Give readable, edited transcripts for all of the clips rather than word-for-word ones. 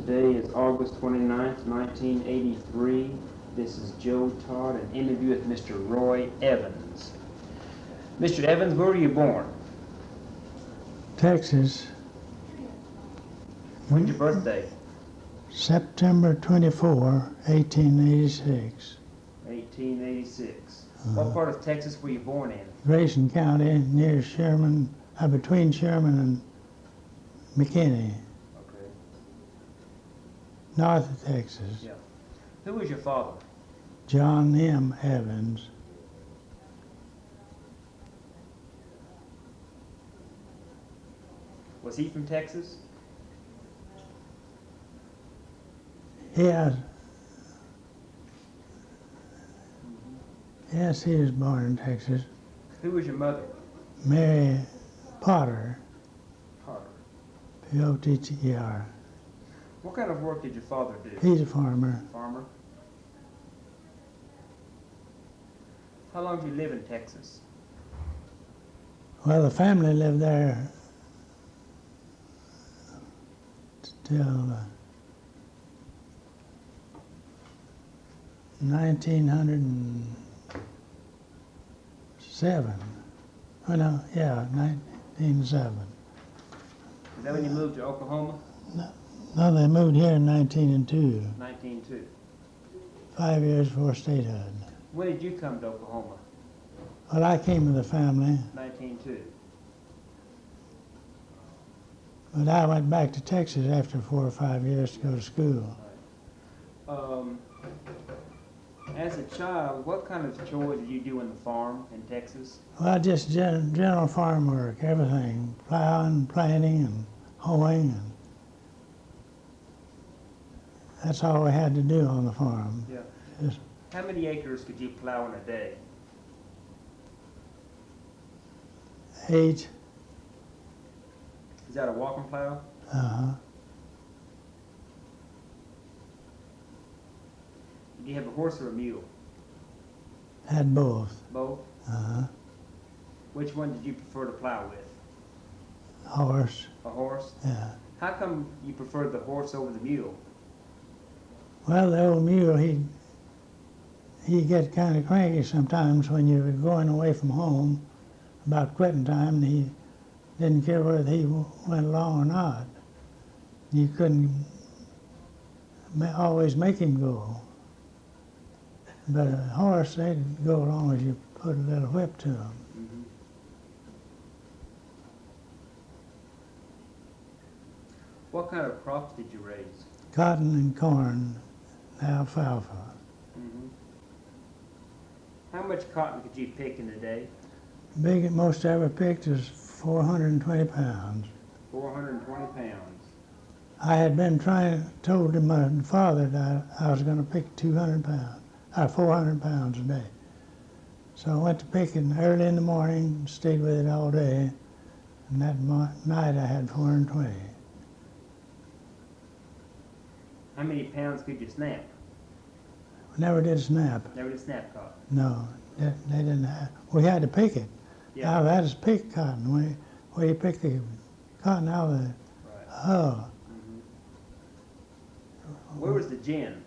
Today is August 29th, 1983. This is Joe Todd, an interview with Mr. Roy Evans. Mr. Evans, where were you born? Texas. When's your birthday? September 24, 1886. 1886. What part of Texas were you born in? Grayson County, near Sherman, between Sherman and McKinney, Okay. north of Texas. Yeah. Who was your father? John M. Evans. Was he from Texas? Yes. Yes, he was born in Texas. Who was your mother? Mary Potter, Potter. P-O-T-T-E-R. What kind of work did your father do? He's a farmer. Farmer. How long did you live in Texas? Well, the family lived there till 1907. Oh, no, yeah, 1907. Is that when you moved to Oklahoma? No, they moved here in 1902, 1902. 5 years before statehood. When did you come to Oklahoma? Well, I came with the family, 1902. but I went back to Texas after 4 or 5 years to go to school. As a child, what kind of chores did you do in the farm in Texas? Well, just general farm work, everything, plowing, planting, and hoeing, and that's all we had to do on the farm. Yeah. Just How many acres could you plow in a day? 8. Is that a walking plow? Uh-huh. Did you have a horse or a mule? Had both. Both? Uh-huh. Which one did you prefer to plow with? Horse. A horse? Yeah. How come you preferred the horse over the mule? Well, the old mule, he'd get kind of cranky sometimes when you were going away from home about quitting time, and he didn't care whether he went along or not. You couldn't always make him go. But a horse, they'd go along as you put a little whip to him. Mm-hmm. What kind of crops did you raise? Cotton and corn, alfalfa. Mm-hmm. How much cotton could you pick in a day? Biggest most I ever picked was 420 pounds. 420 pounds. I had been told to my father that I was going to pick 200 pounds, or 400 pounds a day. So I went to picking early in the morning, stayed with it all day, and that night I had 420. How many pounds could you snap? We never did snap. Never did snap cotton. No, they didn't have. We had to pick it. Yeah. Now that is pick cotton. Where you pick the cotton out of the Right. hull. Mm-hmm. Where was the gin?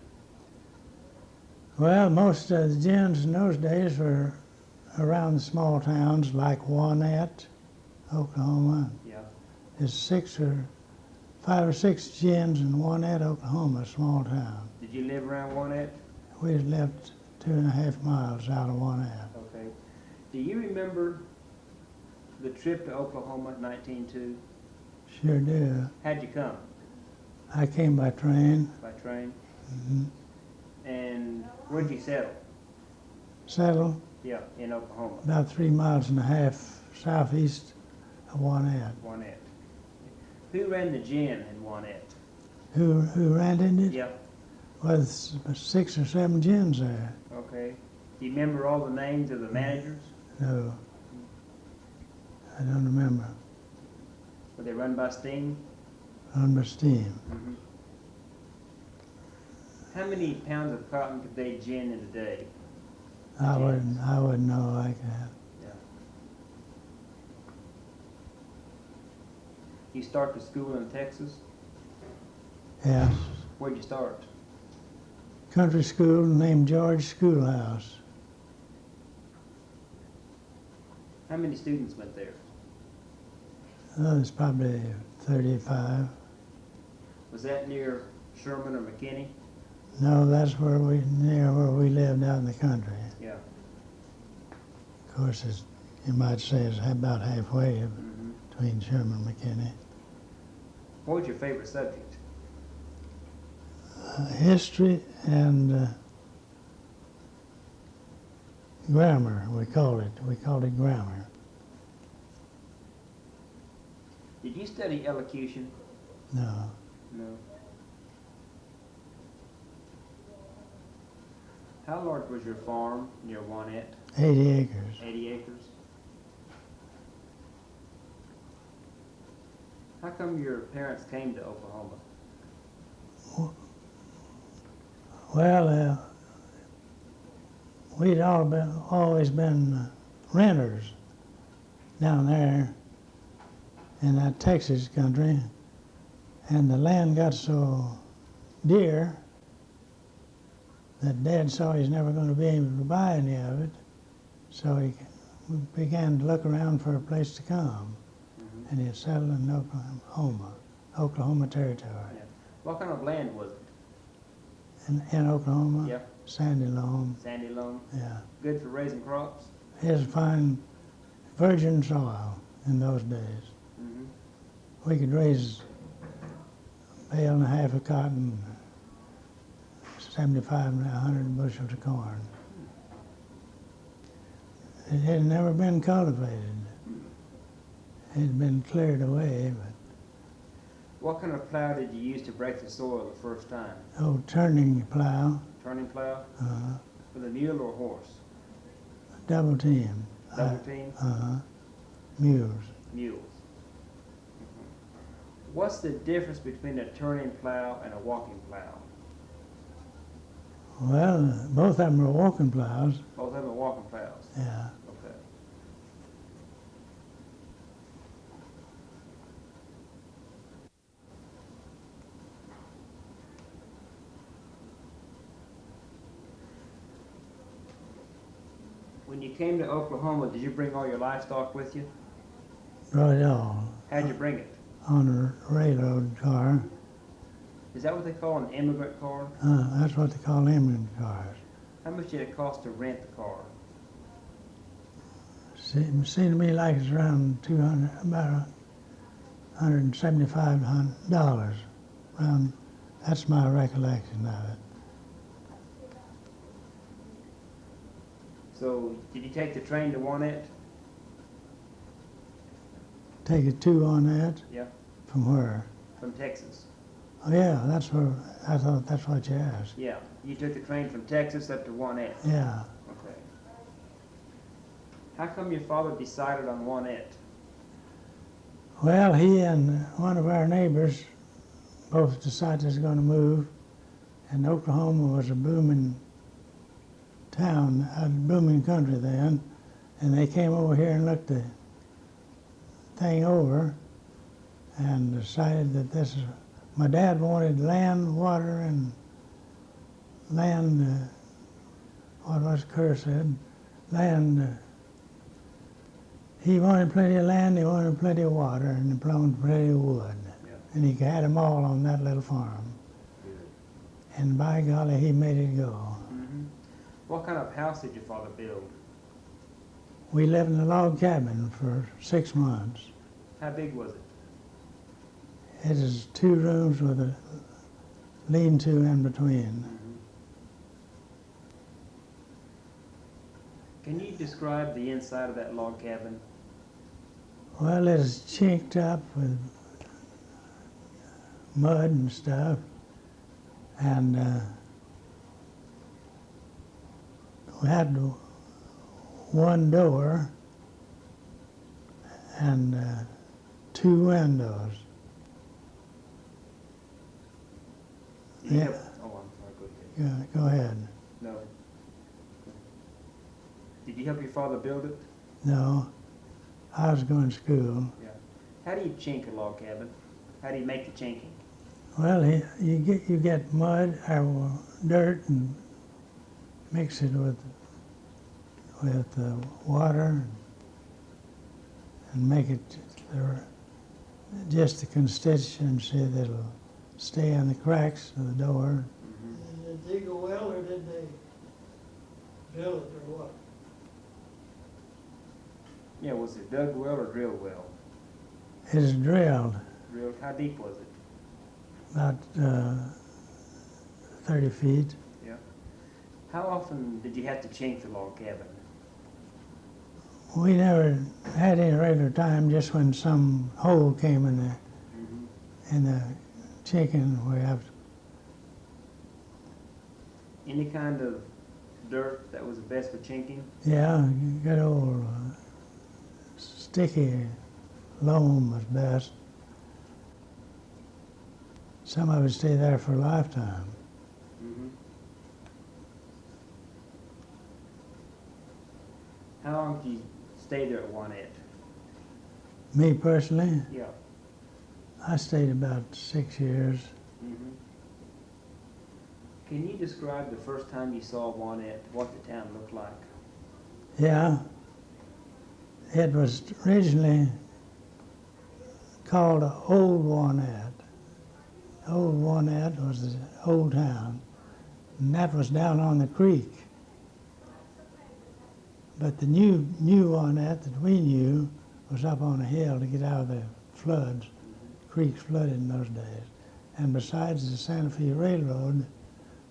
Well, most of the gins in those days were around the small towns like Wanette, Oklahoma. Yeah. There's 5 or 6 gins in Wanette, Oklahoma, a small town. Did you live around Wanette? We lived 2.5 miles out of Wanette. Okay. Do you remember the trip to Oklahoma, 1902? Sure do. How'd you come? I came by train. By train? Mm-hmm. And where'd you settle? Settled Yeah, in Oklahoma. about 3.5 miles southeast of Wanette. Wanette. Who ran the gin in Wanette? Who ran it? Yeah. Well, 6 or 7 gins there. Okay. Do you remember all the names of the managers? No, I don't remember. Were they run by steam? On my steam. Mm-hmm. How many pounds of cotton could they gin in a day? I wouldn't know like that. Yeah. You start to school in Texas? Yeah. Where'd you start? Country school named George Schoolhouse. How many students went there? There's probably 35. Was that near Sherman or McKinney? No, that's near where we lived out in the country. Yeah. Of course, you might say it's about halfway Mm-hmm. between Sherman and McKinney. What was your favorite subject? History and grammar, we called it. We called it grammar. Did you study elocution? No. No. How large was your farm near Wanette? 80 acres. 80 acres. How come your parents came to Oklahoma? Well, we'd always been renters down there in that Texas country, and the land got so dear that Dad saw he's never going to be able to buy any of it, so he began to look around for a place to come, and he settled in Oklahoma Territory. Yeah. What kind of land was it? In Oklahoma, Yeah. sandy loam, Sandy loam? yeah. Good for raising crops? It was fine virgin soil in those days. Mm-hmm. We could raise a bale and a half of cotton, 75 and 100 bushels of corn. It had never been cultivated. It had been cleared away, but What kind of plow did you use to break the soil the first time? turning plow, Turning plow? uh, With a mule or horse? double team, Double team? mules. Mules. What's the difference between a turning plow and a walking plow? Well, both of them are walking plows, Both of them are walking plows. yeah. Okay. When you came to Oklahoma, did you bring all your livestock with you? Brought it all How'd you bring it? on a railroad car. Is that what they call an immigrant car? That's what they call immigrant cars. How much did it cost to rent the car? Seemed to me like it's around about $175. That's my recollection of it. So, did you take the train to Wanette? Take a two on that? Yeah. From where? From Texas? Oh yeah, that's where, I thought that's what you asked. Yeah. You took the train from Texas up to Wanette? Yeah. Okay. How come your father decided on Wanette? Well, he and one of our neighbors both decided they was going to move, and Oklahoma was a booming town, a booming country then, and they came over here and looked the thing over and decided that this is, my dad wanted land, water, and land, what was Kerr said, land, he wanted plenty of land, he wanted plenty of water, and he wanted plenty of wood. Yeah. And he had them all on that little farm. Good. And by golly, he made it go. Mm-hmm. What kind of house did your father build? We lived in a log cabin for 6 months. How big was it? It is 2 rooms with a lean-to in between. Mm-hmm. Can you describe the inside of that log cabin? Well, it is chinked up with mud and stuff, and we had one door and 2 windows. Did you Yeah. have- oh, I'm sorry, go ahead. Go ahead. No. Did you help your father build it? No, I was going to school. Yeah. How do you chink a log cabin? How do you make the chinking? Well, you get mud or dirt and mix it with water and make it just the constituency that'll stay in the cracks of the door. Did they dig a well or did they drill it or what? Yeah, was it dug well or drilled well? It's drilled Drilled, how deep was it? about 30 feet. Yeah. How often did you have to chink the log cabin? We never had any regular time, just when some hole came in the chicken, we have to. Any kind of dirt that was the best for chinking? Yeah, good old sticky loam was best. Some of it stay there for a lifetime. Mm-hmm. How long did you stay there at Wanette? Me personally, Yeah. I stayed about 6 years. Mm-hmm. Can you describe the first time you saw Wanette, what the town looked like? Yeah, it was originally called Old Wanette. Old Wanette was the old town, and that was down on the creek. But the new Wanette that we knew was up on a hill to get out of the floods. Creeks flooded in those days. And besides, the Santa Fe Railroad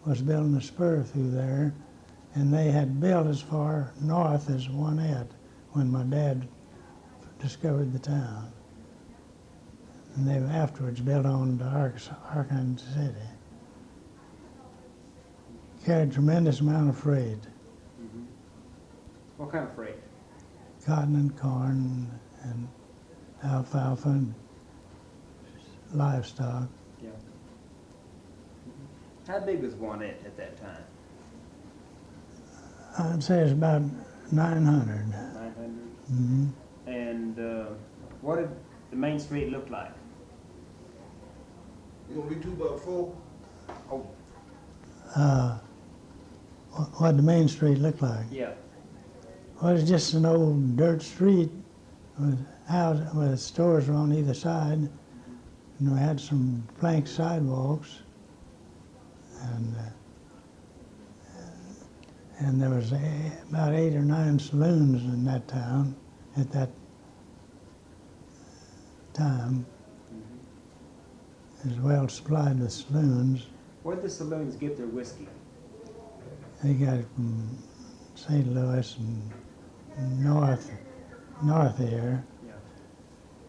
was building a spur through there, and they had built as far north as Wanette when my dad discovered the town. And they afterwards built on to Arkansas City. Carried a tremendous amount of freight, Mm-hmm. What kind of freight? cotton and corn and alfalfa and livestock. Yeah. How big was Wanette at that time? I'd say it's about 900. 900. Mm-hmm. And what did the main street look like? You gonna be 2x4? Oh, What the main street looked like? yeah. Well, it's just an old dirt street with stores on either side. And we had some plank sidewalks. And there was about 8 or 9 saloons in that town at that time. It was well supplied with saloons. Where did the saloons get their whiskey? They got it from St. Louis and north here. Yeah.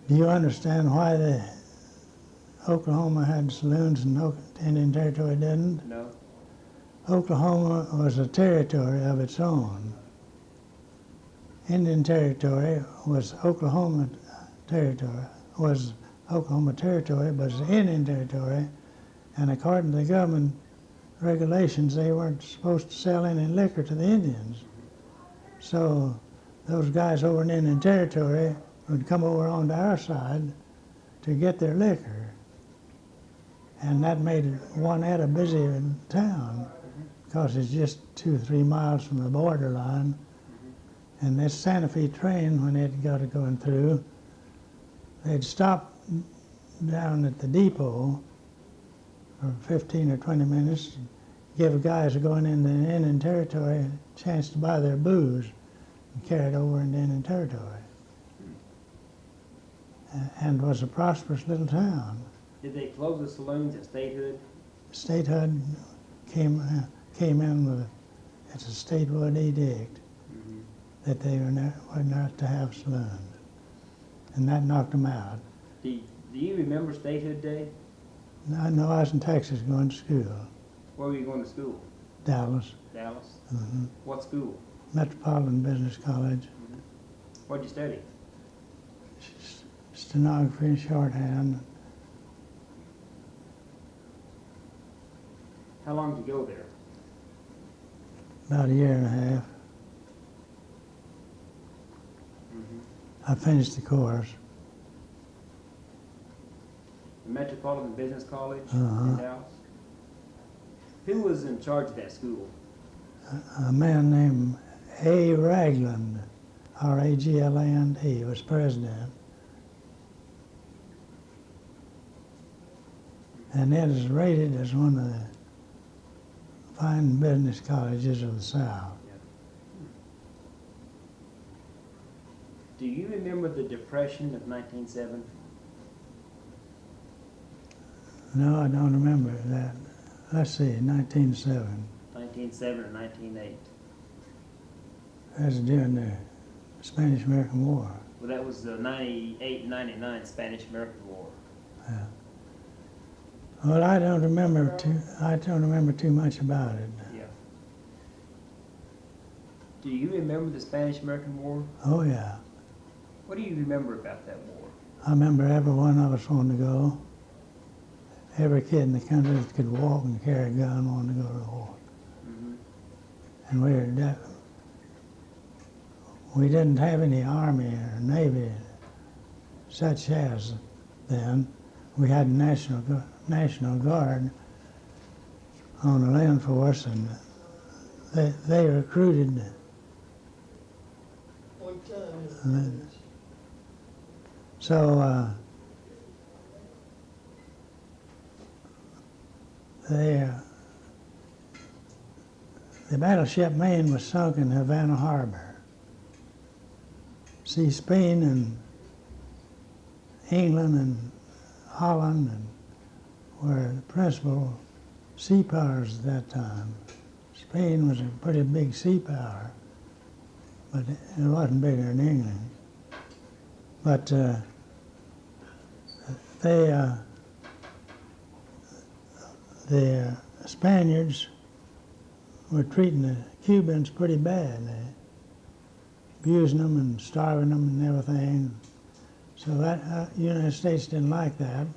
Do you understand why the Oklahoma had saloons and Indian Territory didn't? No? Oklahoma was a territory of its own. Indian Territory was Oklahoma Territory, but it's Indian Territory, and according to the government regulations, they weren't supposed to sell any liquor to the Indians. So those guys over in Indian Territory would come over onto our side to get their liquor. And that made Wanette a busy town, because it's just 2 or 3 miles from the borderline. And this Santa Fe train, when it got it going through, they'd stop down at the depot for 15 or 20 minutes, give guys going into the Indian Territory a chance to buy their booze and carry it over into Indian Territory. And it was a prosperous little town. Did they close the saloons at statehood? Statehood came in with it's a statewide edict that they were not to have saloons, and that knocked them out. Do you remember statehood day? I know I was in Texas going to school, Where were you going to school? Dallas, Dallas? hmm What school? Metropolitan Business College, What'd you study? stenography and shorthand. How long did you go there? About a year and a half. I finished the course. the Metropolitan Business College Uh-huh. in Dallas. Who was in charge of that school? A man named A. Ragland, R-A-G-L-A-N-D, was president. And it is rated as one of the fine business colleges of the South. Do you remember the Depression of 1907? No, I don't remember that. Let's see, 1907. 1907 and 1908. That's during the Spanish-American War. Well, that was the 98 99 Spanish-American War. Yeah. Well, I don't remember too much about it. Yeah. Do you remember the Spanish-American War? Oh yeah. What do you remember about that war? I remember every one of us wanted to go. Every kid in the country that could walk and carry a gun wanted to go to the war. Mm-hmm. And we didn't have any army or navy such as then. We had National Guard on the land force, and they recruited. What time is And it? So the battleship Maine was sunk in Havana Harbor. See, Spain and England and Holland were the principal sea powers at that time. Spain was a pretty big sea power, but it wasn't bigger than England. But the Spaniards were treating the Cubans pretty bad. They abusing them and starving them and everything. So that United States didn't like that.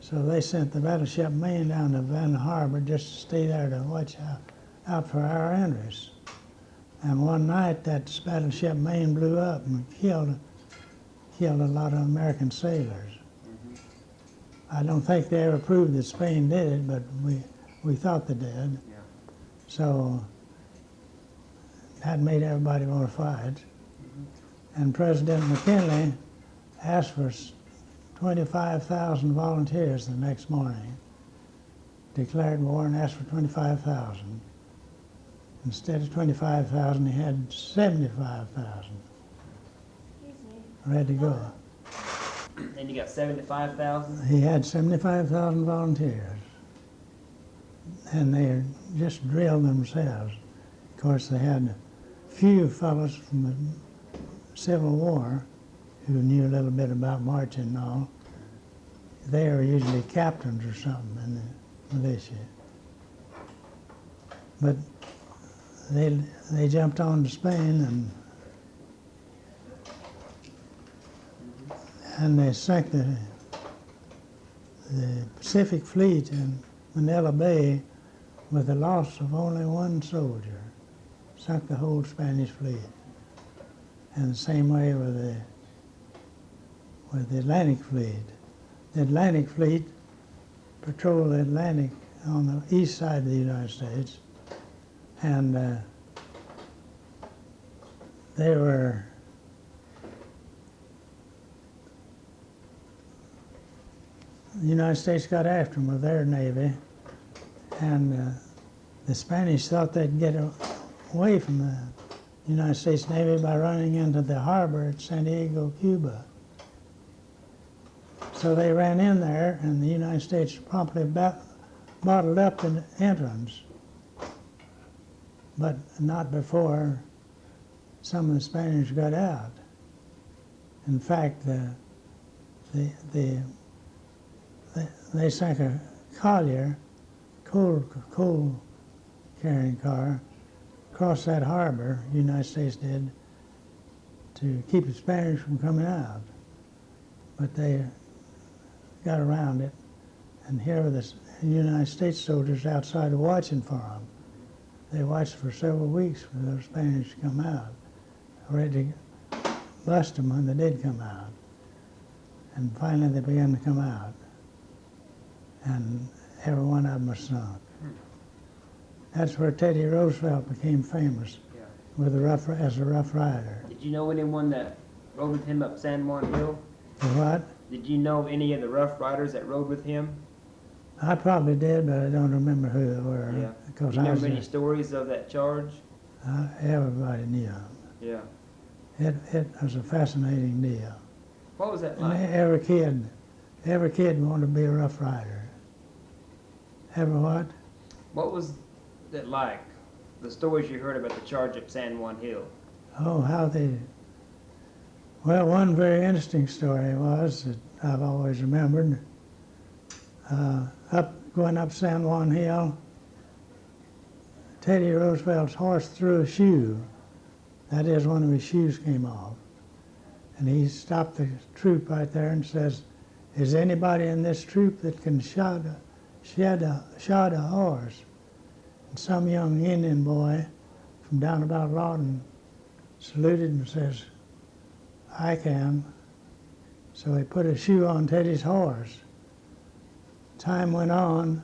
So they sent the battleship Maine down to Havana Harbor just to stay there to watch out for our interests. And one night that battleship Maine blew up and killed a lot of American sailors. Mm-hmm. I don't think they ever proved that Spain did it, but we thought they did. Yeah. So that made everybody want to fight. Mm-hmm. And President McKinley asked for 25,000 volunteers the next morning, declared war and asked for 25,000. Instead of 25,000, he had 75,000 ready to go. And you got 75,000? He had 75,000 volunteers, and they just drilled themselves. Of course, they had a few fellows from the Civil War who knew a little bit about marching and all. They were usually captains or something in the militia. But they jumped on to Spain and they sank the Pacific Fleet in Manila Bay with the loss of only one soldier. Sunk the whole Spanish fleet. And the same way with the Atlantic Fleet. The Atlantic Fleet patrolled the Atlantic on the east side of the United States, and the United States got after them with their navy, and the Spanish thought they'd get away from the United States Navy by running into the harbor at San Diego, Cuba. So they ran in there, and the United States promptly bottled up the entrance, but not before some of the Spaniards got out. In fact, they sank a collier, coal carrying car, across that harbor, the United States did, to keep the Spaniards from coming out. But they got around it, and here were the United States soldiers outside watching for them. They watched for several weeks for those Spaniards to come out, ready to bust them when they did come out. And finally they began to come out. and every one of them was sunk. That's where Teddy Roosevelt became famous, Yeah. with as a Rough Rider. Did you know anyone that rode with him up San Juan Hill? For what? Did you know any of the Rough Riders that rode with him? I probably did, but I don't remember who they were. Yeah. Because Do you remember I any was, stories of that charge? everybody knew him. Yeah. It was a fascinating deal. What was that And like? every kid wanted to be a Rough Rider. Ever what? What was it like? The stories you heard about the charge up San Juan Hill? Oh, how they... Well, one very interesting story was that I've always remembered. Going up San Juan Hill, Teddy Roosevelt's horse threw a shoe. That is, one of his shoes came off. And he stopped the troop right there and says, "Is anybody in this troop that can shod a horse?" And some young Indian boy from down about Lawton saluted and says, "I can." So he put a shoe on Teddy's horse. Time went on,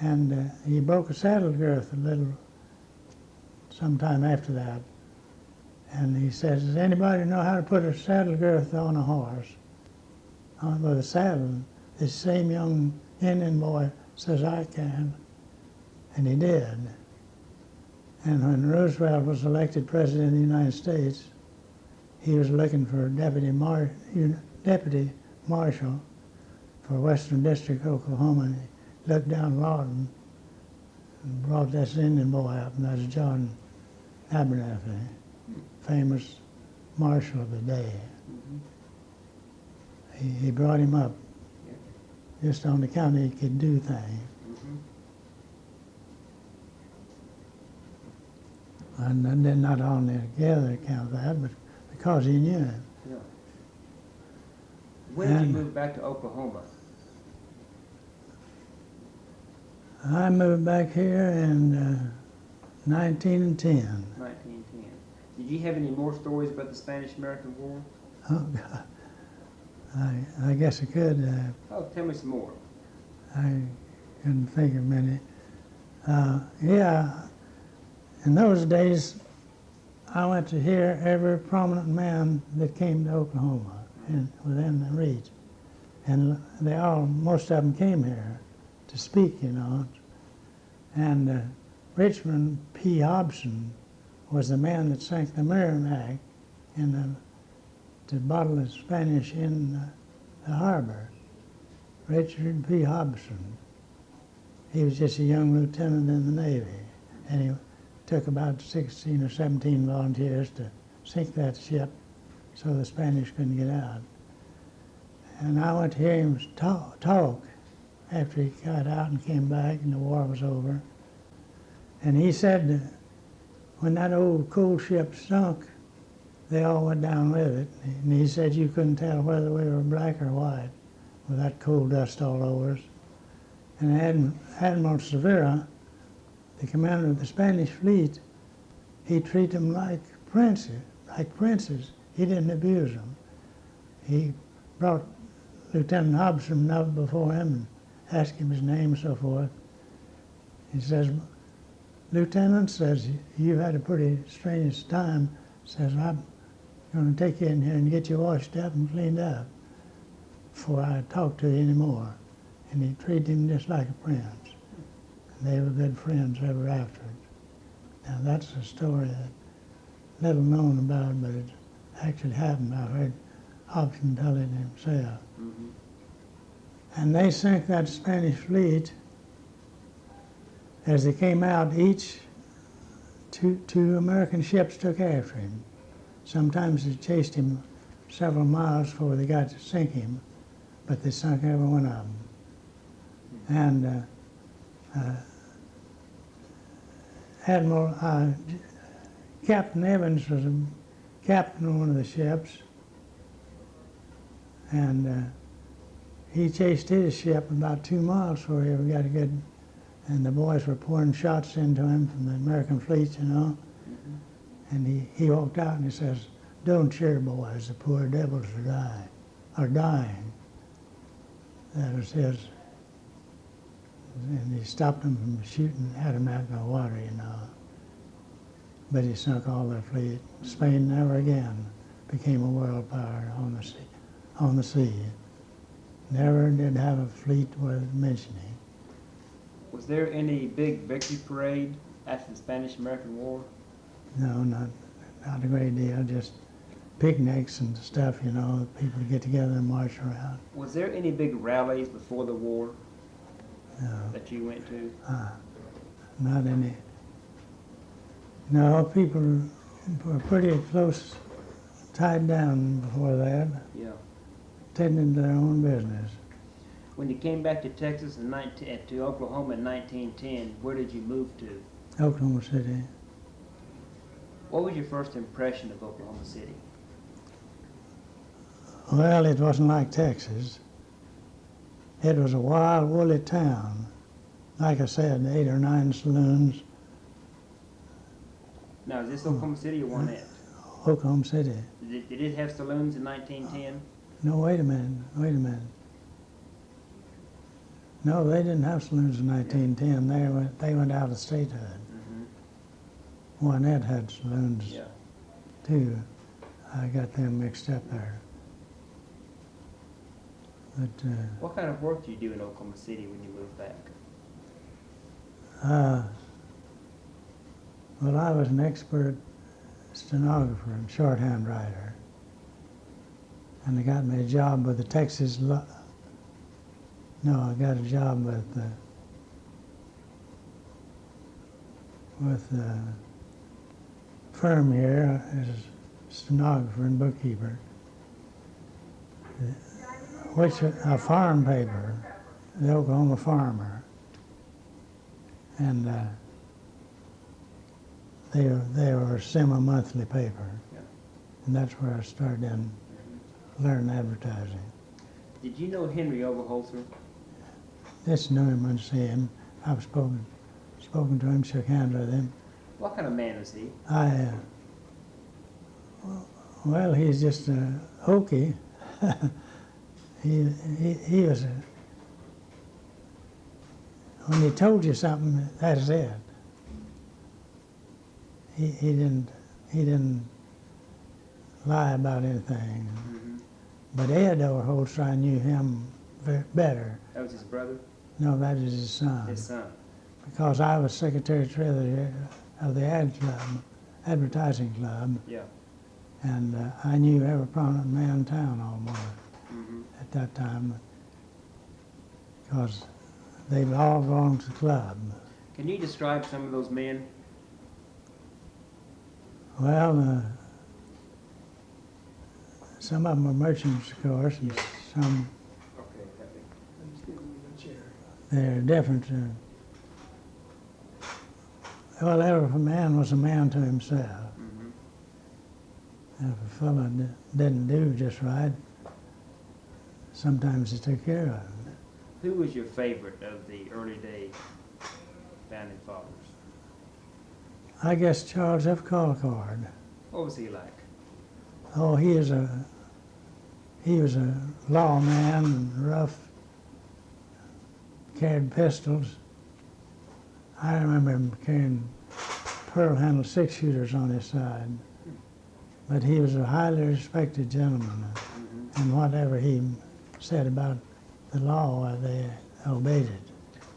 and he broke a saddle girth a little sometime after that. And he says, "Does anybody know how to put a saddle girth on a horse?" With a saddle. This same young Indian boy says, "I can." And he did. And when Roosevelt was elected President of the United States, he was looking for a deputy marshal for Western District, Oklahoma. And he looked down Lawton and brought this Indian boy up, and that's John Abernathy, famous marshal of the day. He brought him up just on account he could do things. And then not on together account of that, but because he knew him. Yeah. When did you And- move back to Oklahoma? I moved back here in 1910. 1910. Did you have any more stories about the Spanish-American War? Oh, God. I guess I could. Oh, tell me some more. I couldn't think of many. Yeah, in those days, I went to hear every prominent man that came to Oklahoma and within the reach. And most of them came here to speak, you know. And Richmond P. Hobson was the man that sank the Merrimack to bottle the Spanish in the harbor. Richard P. Hobson. He was just a young lieutenant in the Navy, and he took about 16 or 17 volunteers to sink that ship so the Spanish couldn't get out. And I went to hear him talk after he got out and came back and the war was over. And he said when that old coal ship sunk, they all went down with it. And he said you couldn't tell whether we were black or white with that coal dust all over us. And Admiral Cervera, the commander of the Spanish fleet, he treated them like princes. He didn't abuse them. He brought Lieutenant Hobson up before him and asked him his name and so forth. He says, "Lieutenant," says, "you had a pretty strenuous time." Says, "I'm going to take you in here and get you washed up and cleaned up before I talk to you anymore." And he treated him just like a prince. And they were good friends ever afterwards. Now that's a story that little known about, but it actually happened. I heard Hobson tell it himself. And they sank that Spanish fleet. As they came out, each two American ships took after him. Sometimes they chased him several miles before they got to sink him, but they sunk every one of them. And Captain Evans was a captain of one of the ships, and he chased his ship about 2 miles before he ever got a good, and the boys were pouring shots into him from the American fleet, you know. And he walked out and he says, "Don't cheer, boys, the poor devils are dying. That was his and he stopped them from shooting at them out in the water, you know. But he sunk all their fleet. Spain never again became a world power on the sea. On the sea. Never did have a fleet worth mentioning. Was there any big victory parade after the Spanish-American War? No, not a great deal. Just picnics and stuff, you know. People get together and march around. Was there any big rallies before the war No, that you went to? not any. No, people were pretty close, tied down before that, Yeah. tending to their own business. When you came back to Texas to Oklahoma in 1910, where did you move to? Oklahoma City. What was your first impression of Oklahoma City? Well, it wasn't like Texas. It was a wild, woolly town. Like I said, 8 or 9 saloons. Now, is this Oklahoma City or Wanette? Oklahoma City. Did it have saloons in 1910? No, wait a minute. No, they didn't have saloons in 1910. They went out of statehood. Mm-hmm. Wanette had saloons Yeah. too. I got them mixed up there. But What kind of work did you do in Oklahoma City when you moved back? well, I was an expert stenographer and shorthand writer, and they got me a job with the Texas. I got a job with the firm here as a stenographer and bookkeeper, which a farm paper, the Oklahoma Farmer, and they were a semi-monthly paper, Yeah. and that's where I started in learning advertising. Did you know Henry Overholser? Just knew him and see him. I've spoken to him, shook hands with him. What kind of man is he? Well, he's just hokey. he was when he told you something, that's it. He didn't lie about anything. Mm-hmm. But Ed Overholser, I knew him better. That was his brother? No, that is his son. His son. Because I was secretary-treasurer of the advertising club, Yeah. and I knew every prominent man in town almost Mm-hmm. at that time, because they all belonged to the club. Can you describe some of those men? Well, some of them were merchants, of course, and some Okay. they're different. Well, every man was a man to himself. Mm-hmm. If a fellow didn't do just right, sometimes he took care of him. Who was your favorite of the early day founding fathers? I guess Charles F. Colcord. What was he like? Oh, he was a lawman and rough, carried pistols. I remember him carrying pearl-handled six-shooters on his side. But he was a highly respected gentleman, Mm-hmm. and whatever he said about the law, they obeyed it.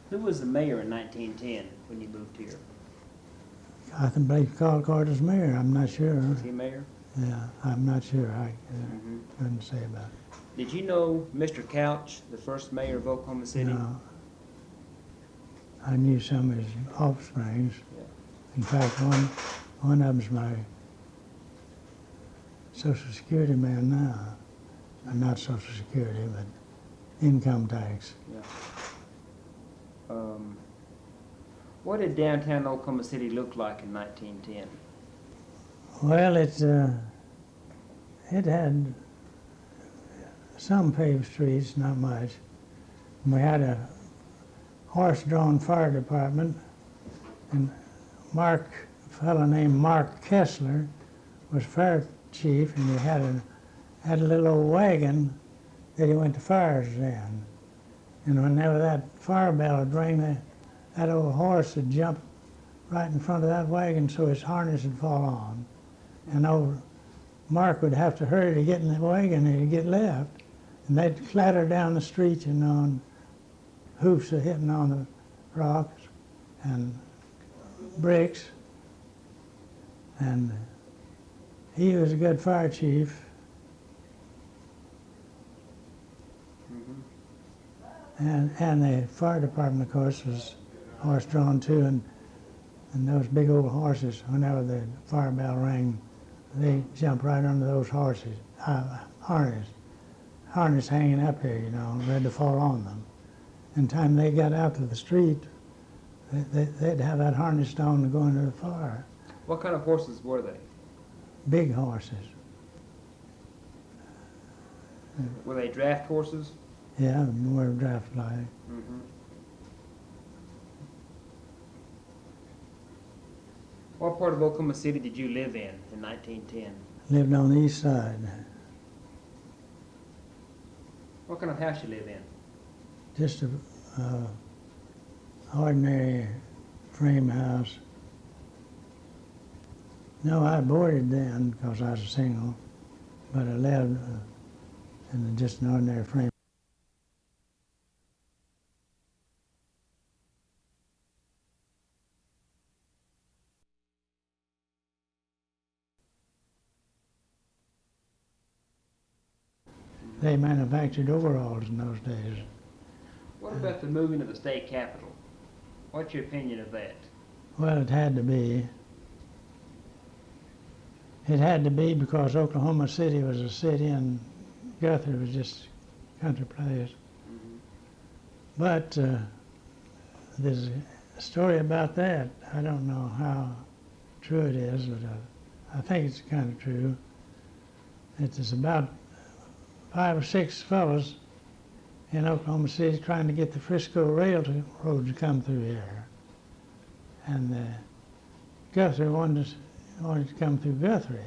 Who was the mayor in 1910 when you moved here? I believe Colcord was mayor. I'm not sure. Was he mayor? Yeah, I'm not sure. I Mm-hmm. couldn't say about it. Did you know Mr. Couch, the first mayor of Oklahoma City? No. I knew some of his offsprings. Yeah. In fact, one of them's my Social Security man now. Not Social Security, but income tax. Yeah. What did downtown Oklahoma City look like in 1910? Well, it had some paved streets, not much. We had a horse-drawn fire department, and a fellow named Mark Kessler was fire chief, and he had a little old wagon that he went to fires in. And whenever that fire bell would ring, that old horse would jump right in front of that wagon so his harness would fall on. And old Mark would have to hurry to get in the wagon and he'd get left. And they'd clatter down the street, you know, and hoofs are hitting on the rocks and bricks. And he was a good fire chief. And the fire department, of course, was horse-drawn too, and those big old horses, whenever the fire bell rang, they jump right under those horses, harness hanging up here, you know, ready to fall on them. And the time they got out to the street, they'd have that harness on to go into the fire. What kind of horses were they? Big horses. Were they draft horses? Yeah, more draft like. Mm-hmm. What part of Oklahoma City did you live in 1910? Lived on the east side. What kind of house you live in? Just a ordinary frame house. No, I boarded then because I was single, but I lived in just an ordinary frame. They manufactured overalls in those days. What about the moving of the state capital? What's your opinion of that? Well, it had to be. It had to be because Oklahoma City was a city and Guthrie was just a country place. Mm-hmm. But there's a story about that. I don't know how true it is, but I think it's kind of true. It's about 5 or 6 fellows in Oklahoma City trying to get the Frisco Railroad to come through here. And Guthrie wanted to come through Guthrie.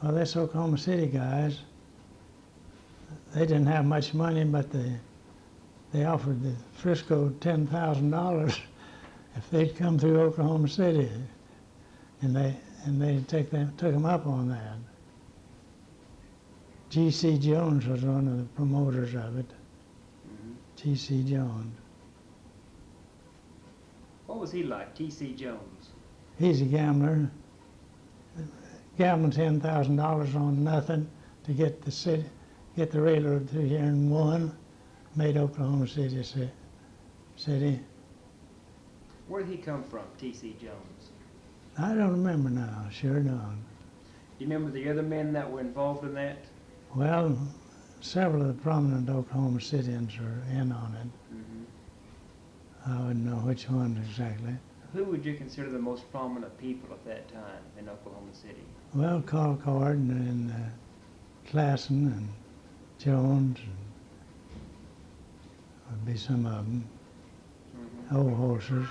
Well, this Oklahoma City guys, they didn't have much money, but they offered the Frisco $10,000 if they'd come through Oklahoma City. And they took them up on that. G.C. Jones was one of the promoters of it. Mm-hmm. G.C. Jones. What was he like, T.C. Jones? He's a gambler. Gambled $10,000 on nothing to get the railroad through here and won. Made Oklahoma City a city. Where did he come from, T.C. Jones? I don't remember now, sure don't. Do you remember the other men that were involved in that? Well, several of the prominent Oklahoma Cityans were in on it. Mm-hmm. I wouldn't know which ones exactly. Who would you consider the most prominent people at that time in Oklahoma City? Well, Colcord and Classen and Jones would be some of them. Mm-hmm. Old horses.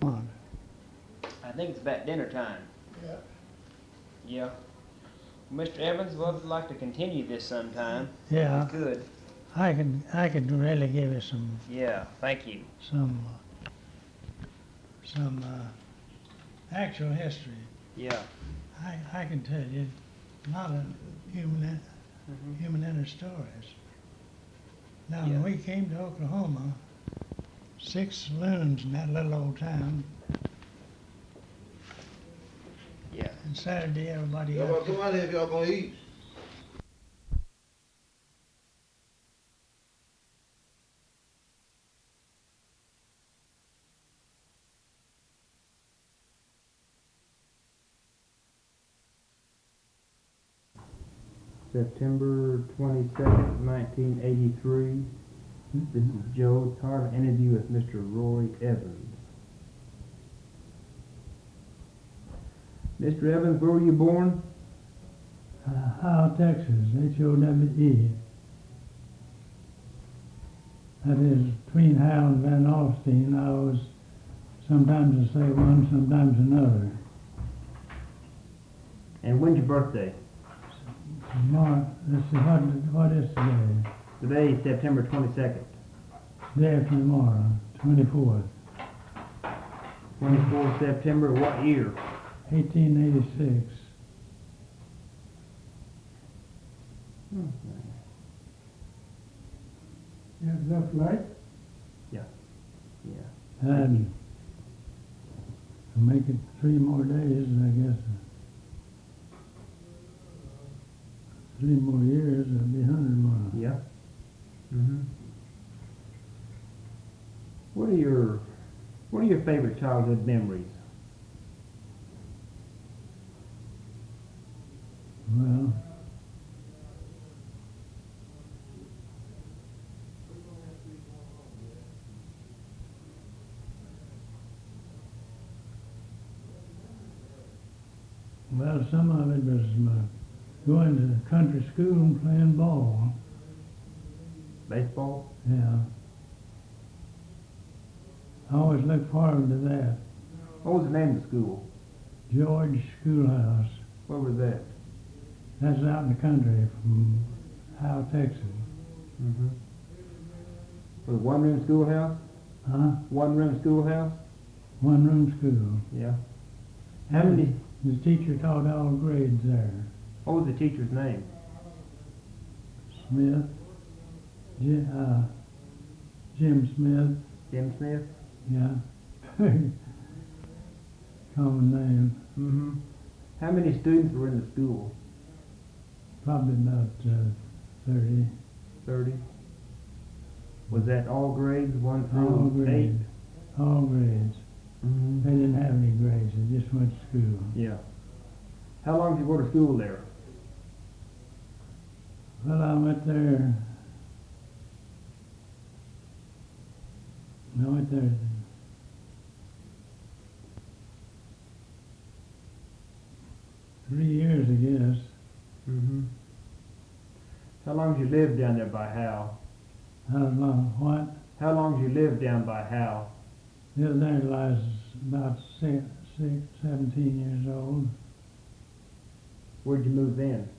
Oh. I think it's about dinner time. Yeah. Yeah. Mr. Evans, well, I'd like to continue this sometime. Yeah, If we could. I could really give you some Yeah, thank you. actual history. Yeah. I can tell you a lot of human Mm-hmm. interest stories. Now, Yeah. when we came to Oklahoma, 6 saloons in that little old town, Yeah. and Saturday everybody Y'all got gonna come out here if y'all gonna eat. September 22nd, 1983. This is Joe Todd, interview with Mr. Roy Evans. Mr. Evans, where were you born? Howe, Texas, H-O-W-E. That is between Howe and Van Alstyne. I was sometimes I say one, sometimes another. And when's your birthday? Tomorrow, let's see, what is today? Today is September 22nd. Day after tomorrow, 24th, 24th September, what year? 1886. You have enough light? Yeah. And to make it 3 more days, I guess. 3 more years, it'll be 100 more. Yeah. Mm-hmm. What are your favorite childhood memories? Well, some of it was going to country school and playing ball. Baseball? Yeah. I always look forward to that. What was the name of the school? George Schoolhouse. Where was that? That's out in the country from Howe, Texas. Mm-hmm. Was it one-room schoolhouse? Huh? One-room schoolhouse? 1-room school. Yeah. How many? The teacher taught all grades there. What was the teacher's name? Smith. Jim Smith. Jim Smith? Yeah. Common name. Mm-hmm. How many students were in the school? Probably about 30. 30. Was that all grades, 1 All through 8? grades. All grades. Mm-hmm. They didn't have any grades. They just went to school. Yeah. How long did you go to school there? Well, I went there 3 years, I guess. Mm-hmm. How long did you live down there by Howe? How long? What? How long did you live down by Howe? Lived there till I was about 17 years old. Where'd you move then?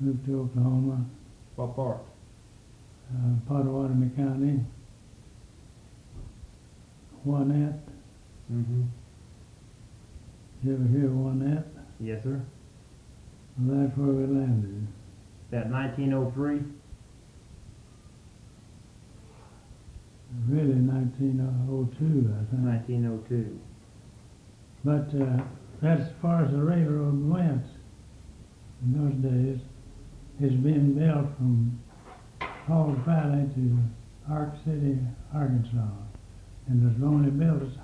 Moved to Oklahoma, What part? Pottawatomie County, Wanette. Mm-hmm. You ever hear of Wanette? Yes, sir. Well, that's where we landed. About 1903? Really 1902, I think. 1902. But that's as far as the railroad went in those days. It's been built from Hog Valley to Ark City, Arkansas. And it was only built as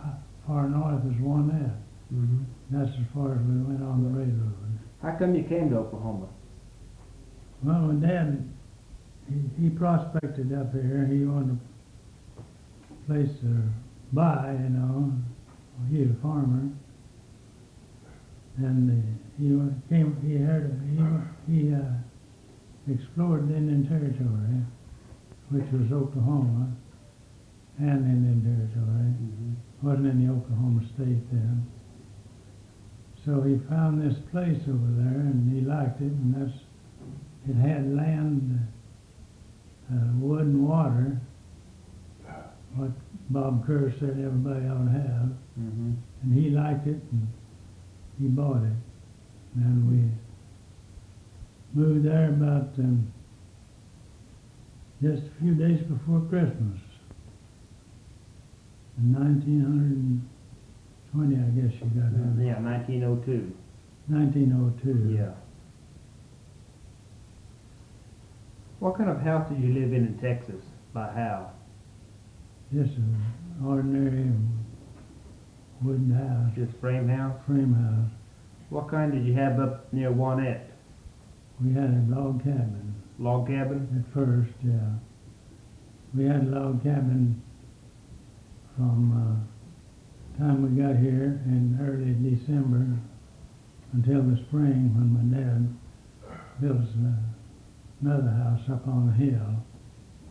far north as Wanette. Mm-hmm. That's as far as we went on the railroad. How come you came to Oklahoma? Well, my dad, he prospected up here. He wanted a place to buy, you know. He was a farmer. And he explored the Indian Territory, which was Oklahoma, and Indian Territory. Mm-hmm. Wasn't in the Oklahoma state then. So he found this place over there, and he liked it, and it had land, wood and water, what Bob Kerr said everybody ought to have, Mm-hmm. and he liked it, and he bought it. And we moved there about just a few days before Christmas. In 1920, I guess you got it. Yeah, 1902. 1902. Yeah. What kind of house did you live in Texas? By Howe? Just an ordinary wooden house, Just frame house? frame house. What kind did you have up near Wanette? We had a log cabin Log cabin? at first, yeah. We had a log cabin from time we got here in early December until the spring when my dad built us another house up on a hill.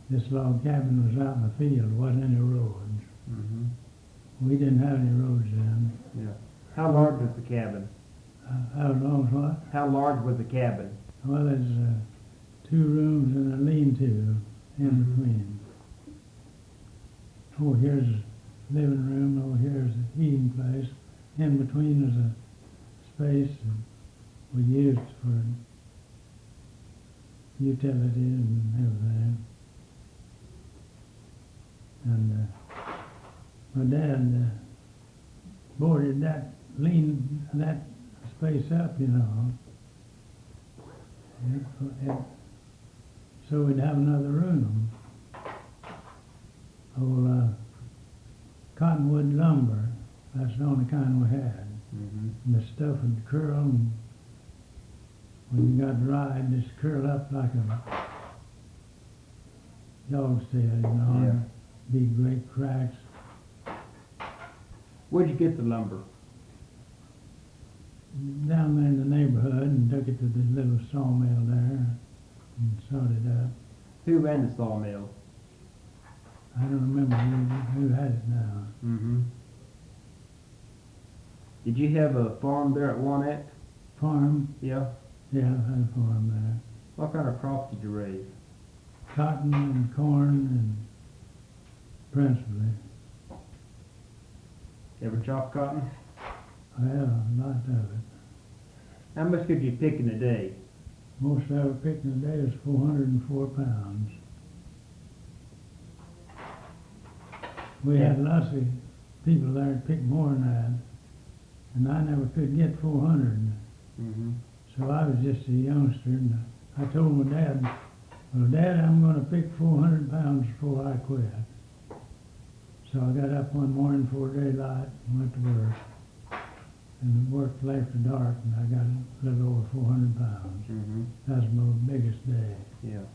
This log cabin was out in the field, wasn't any roads. Mm-hmm. We didn't have any roads then. Yeah. How large was the cabin? How long as what? How large was the cabin? Well, there's 2 rooms and a lean-to in between. Oh, here's a living room. Oh, here's a heating place. In between is a space that we used for utilities and everything. And my dad boarded that space up, you know. So we'd have another room. Old Cottonwood Lumber, that's the only kind we had. And the stuff would curl, and when you got dry, it just curled up like a dog's tail, you know. Yeah. And big great cracks. Where'd you get the lumber? Down there in the neighborhood, and took it to the little sawmill there and sawed it up. Who ran the sawmill? I don't remember who had it now. Did you have a farm there at Wanette? Farm? Yeah. Yeah, I had a farm there. What kind of crops did you raise? Cotton and corn and principally. Ever chop cotton? Well, a lot of it. How much could you pick in a day? Most I ever picked in a day was 404 pounds. We had lots of people there that picked more than that, and I never could get 400. So I was just a youngster, and I told my dad, well, Dad, I'm going to pick 400 pounds before I quit. So I got up one morning before daylight and went to work. And worked till after dark, and I got a little over 400 pounds. That's my biggest day. Yeah.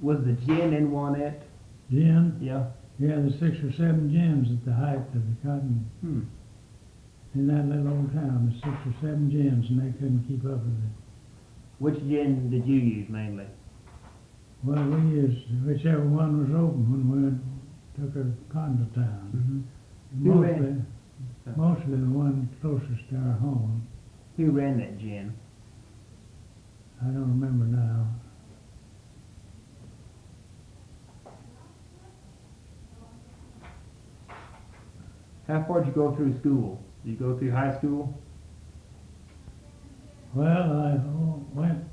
Was the gin in Wanette? Gin? Yeah. Yeah, there's 6 or 7 gins at the height of the cotton. In that little old town, there's 6 or 7 gins, and they couldn't keep up with it. Which gin did you use mainly? Well, we used whichever one was open when we took our cotton to town. Mostly the one closest to our home. Who ran that gin? I don't remember now. How far did you go through school? Did you go through high school? Well, I went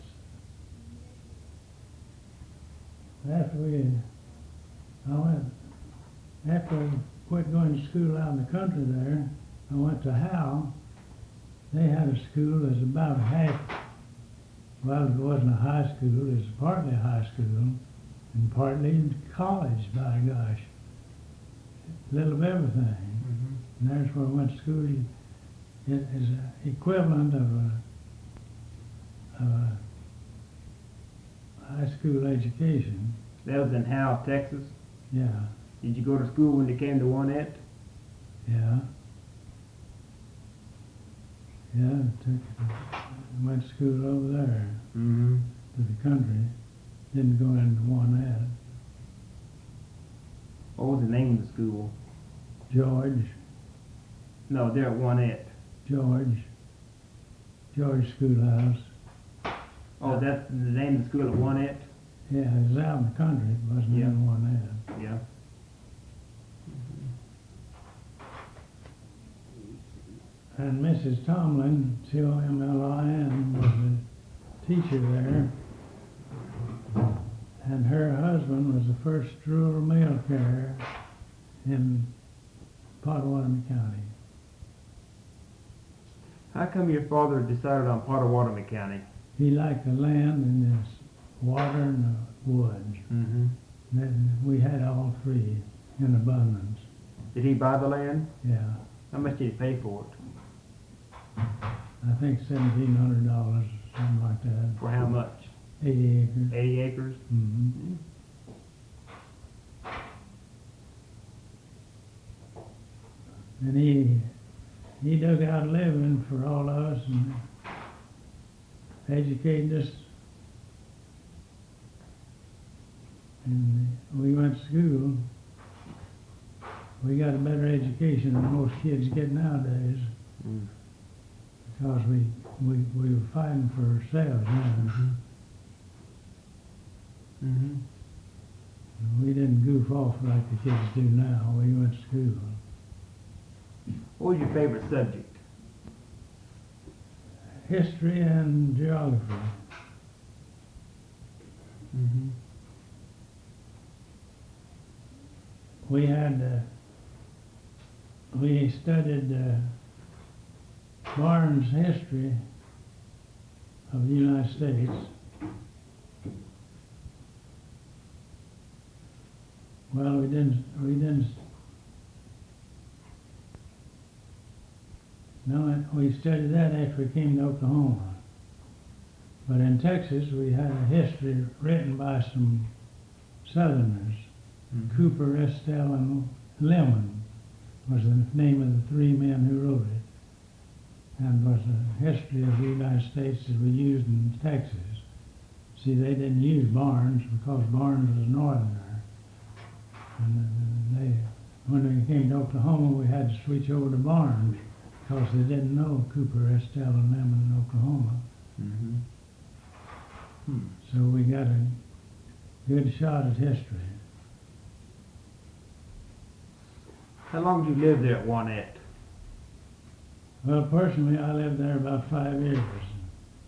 after I quit going to school out in the country there. I went to Howell. They had a school that's about half. Well, it wasn't a high school. It was partly a high school and partly college. By gosh, a little of everything. And there's where I went to school. It is an equivalent of a high school education. That was in Howell, Texas. Yeah, Did you go to school when you came to Wanette? yeah. Yeah, went to school over there to the country. Didn't go into Wanette. What was the name of the school? George No, there at Wanette. Schoolhouse. Oh, that's the name of the school at Wanette? Yeah, it was out in the country. It wasn't Yeah. in Wanette. Yeah. And Mrs. Tomlin, Tomlin, was the teacher there. And her husband was the first rural mail carrier in Pottawatomie County. How come your father decided on Pottawatomie County? He liked the land and his water and the woods. And we had all three in abundance. Did he buy the land? Yeah, How much did he pay for it? I think $1,700, something like that. For how much? 80 acres. 80 acres? Mm-hmm. And he dug out a living for all of us and educated us. And we went to school. we got a better education than most kids get nowadays Mm. because we were fighting for ourselves then. Mm-hmm. We didn't goof off like the kids do now. We went to school. What was your favorite subject? History and geography. Mm-hmm. We studied Barnes' history of the United States. Well, we didn't, no, we studied that after we came to Oklahoma. But in Texas, we had a history written by some Southerners. Mm-hmm. Cooper, Estelle, and Lemon was the name of the three men who wrote it, and was a history of the United States that we used in Texas. See, they didn't use Barnes because Barnes was a northerner. And when we came to Oklahoma, we had to switch over to Barnes because they didn't know Cooper, Estelle, and Lemon in Oklahoma. Mm-hmm. Hmm. So we got a good shot at history. How long did you live there at Wanette? Well, personally, I lived there about 5 years,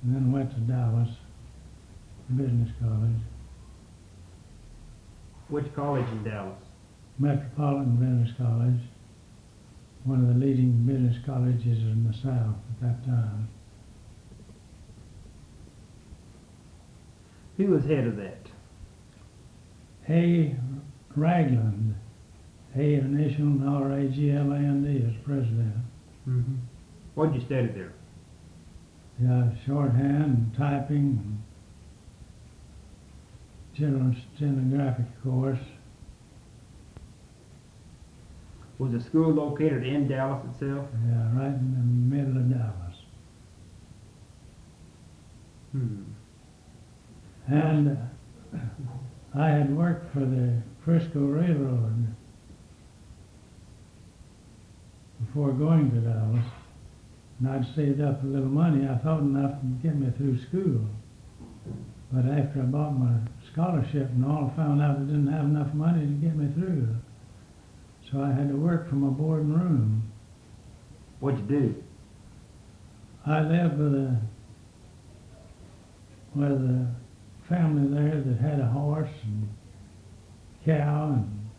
and then went to Dallas Business College. Which college in Dallas? Metropolitan Business College, one of the leading business colleges in the South at that time. Who was head of that? A. Ragland, A initial and R-A-G-L-A-N-D as president. Mm-hmm. What did you study there? Yeah, shorthand and typing and general stenographic course. Was the school located in Dallas itself? Yeah, right in the middle of Dallas. Hmm. And I had worked for the Frisco Railroad before going to Dallas, and I'd saved up a little money. I thought enough to get me through school. But after I bought my scholarship and all, I found out I didn't have enough money to get me through. So I had to work from a board and room. What'd you do? I lived with a family there that had a horse and cow and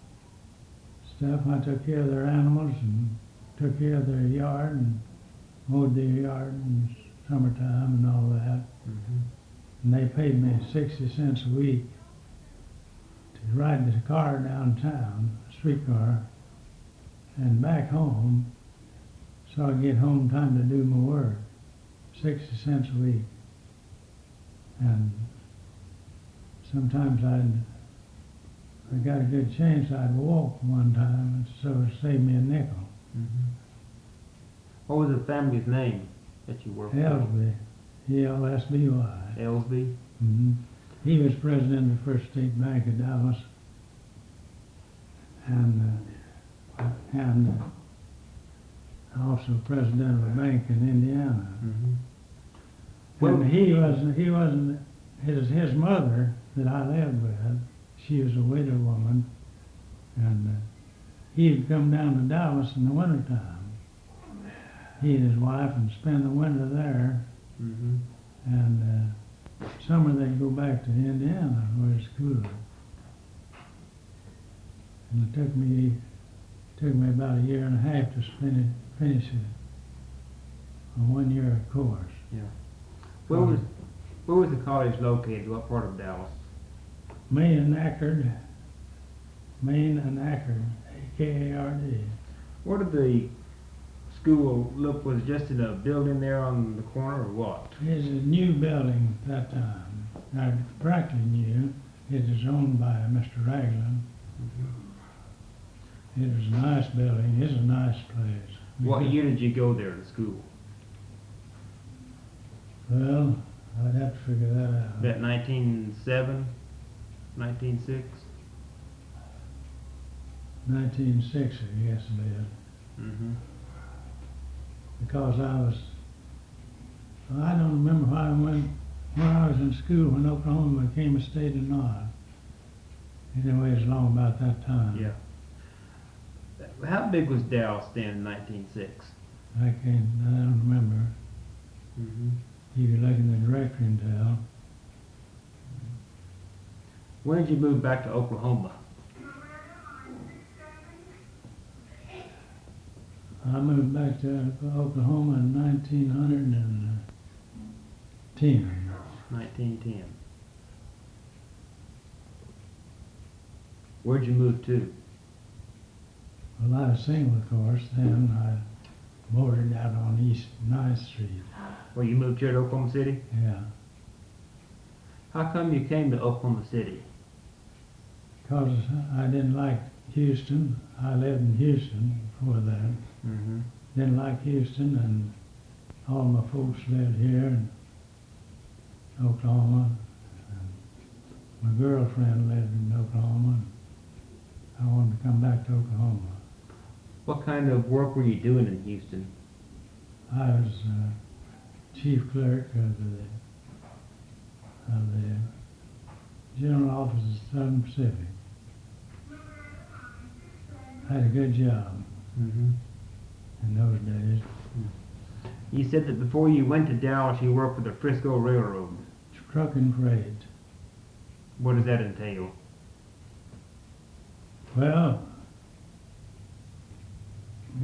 stuff. I took care of their animals and took care of their yard and mowed their yard in summertime and all that. Mm-hmm. And they paid me 60 cents a week to ride the car downtown, a streetcar, and back home, so I'd get home in time to do my work. 60 cents a week. And sometimes if I got a good chance, I'd walk one time, and so it saved me a nickel. Mm-hmm. What was the family's name that you worked Elsby, E-L-S-B-Y. for? Elsby? Mm-hmm. He was president of the First State Bank of Dallas, and also president of a bank in Indiana. Mm-hmm. And he wasn't his mother that I lived with. She was a widow woman, and he'd come down to Dallas in the wintertime. He and his wife and spend the winter there, Mm-hmm. and summer they'd go back to Indiana where it's cooler. And it took me about a year and a half to finish a 1 year course. Yeah. Where was the college located? What part of Dallas? Main and Akard, A-K-A-R-D. Where did the school look? Was it just in a building there on the corner, or what? It's a new building at that time. Not practically new. It was owned by Mr. Ragland. Mm-hmm. It was a nice building. It's a nice place. What year did you go there to school? Well, I'd have to figure that out. About 1907, 1906? 1960, yes it is. Mm-hmm. Because I don't remember where I was in school when Oklahoma became a state or not. Anyway, it's long about that time. Yeah. How big was Dallas then in 1906? I don't remember. Mm-hmm. You could look in the directory and tell. When did you move back to Oklahoma? I moved back to Oklahoma in 1910. 1910. Where'd you move to? Well, I was single, of course. Then I boarded out on East 9th Street. Well, you moved here to Oklahoma City? Yeah. How come you came to Oklahoma City? Because I didn't like Houston. I lived in Houston before that. Mm-hmm. Didn't like Houston, and all my folks lived here in Oklahoma. And my girlfriend lived in Oklahoma. I wanted to come back to Oklahoma. What kind of work were you doing in Houston? I was chief clerk of the general office of Southern Pacific. Had a good job Mm-hmm. in those days. You said that before you went to Dallas, you worked for the Frisco Railroad. Truck and freight. What does that entail? Well,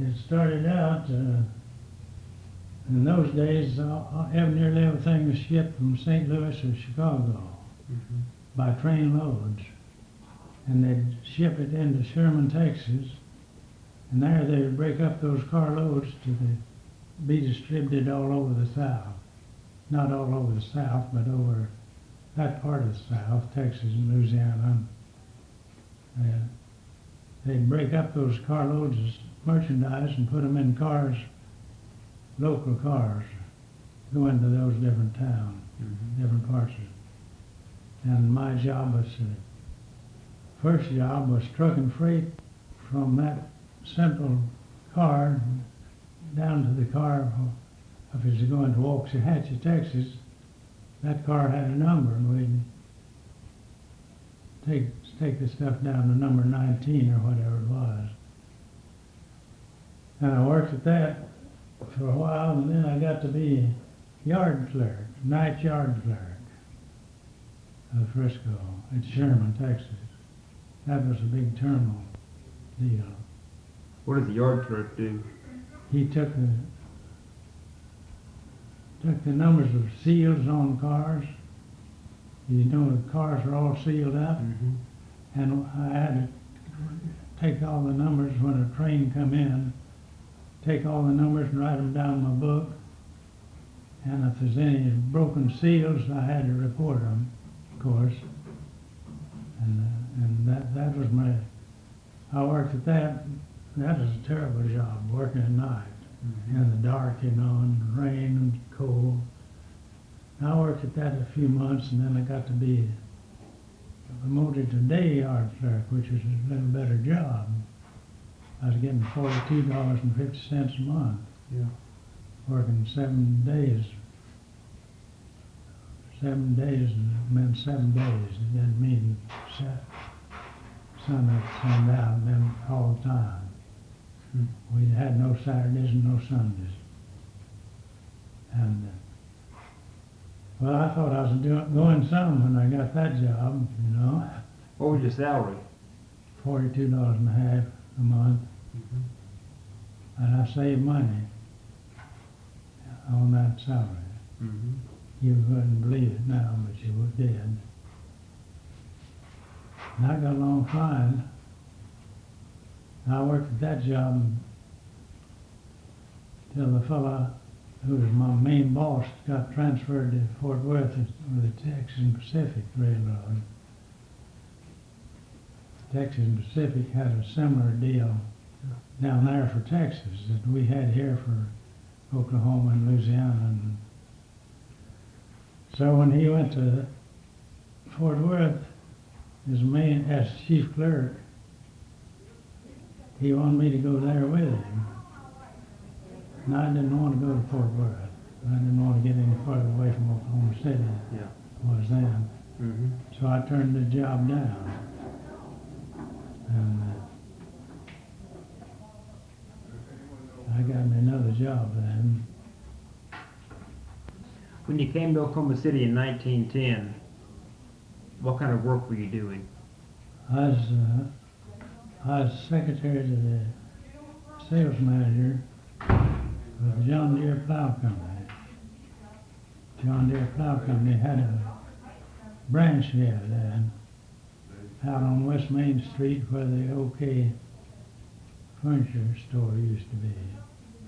it started out, in those days, nearly everything was shipped from St. Louis or Chicago Mm-hmm. by train loads. And they'd ship it into Sherman, Texas, and there they would break up those carloads to be distributed all over the South. Not all over the South, but over that part of the South, Texas and Louisiana. They'd break up those carloads as merchandise and put them in cars, local cars, go into those different towns, Mm-hmm. different parts of it. And my job was, first job was trucking freight from that central car down to the car, if it was going to Waxahachie, Texas. That car had a number, and we'd take the stuff down to number 19 or whatever it was. And I worked at that for a while, and then I got to be yard clerk, night yard clerk of Frisco at Sherman, Texas. That was a big terminal deal. What does the yard clerk do? He took the numbers of seals on cars. You know, the cars are all sealed up, Mm-hmm. and I had to take all the numbers when a train come in, take all the numbers and write them down in my book. And if there's any broken seals, I had to report them, of course. And that was I worked at that. That was a terrible job, working at night, Mm-hmm. in the dark, you know, and rain and cold. I worked at that a few months, and then I got to be promoted to day yard clerk, which was a little better job. I was getting $42.50 a month, Yeah. working 7 days. 7 days meant 7 days. It didn't mean sun up, sun down, it meant all the time. Hmm. We had no Saturdays and no Sundays. And well, I thought I was going some when I got that job, you know. What was your salary? $42.50 a month, Mm-hmm. and I saved money on that salary. Mm-hmm. You wouldn't believe it now, but you did. And I got along fine. I worked at that job till the fella who was my main boss got transferred to Fort Worth with the Texas and Pacific Railroad. Texas and Pacific had a similar deal down there for Texas that we had here for Oklahoma and Louisiana. And so when he went to Fort Worth as chief clerk, he wanted me to go there with him. And I didn't want to go to Fort Worth. I didn't want to get any further away from Oklahoma City. Yeah. Was then. Mm-hmm. So I turned the job down. And I got me another job then. When you came to Oklahoma City in 1910, what kind of work were you doing? I was secretary to the sales manager of the John Deere Plow Company. John Deere Plow Company had a branch there then, out on West Main Street where the OK Furniture store used to be,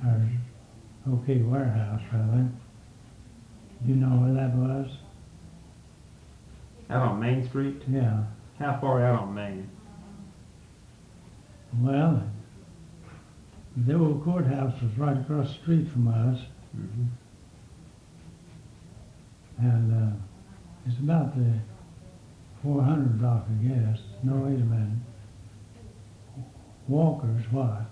or OK Warehouse rather. You know where that was? Out on Main Street? Yeah. How far out on Main? Well, the old courthouse was right across the street from us, Mm-hmm. and it's about the 400 block, I guess. No, wait a minute. Walker's what?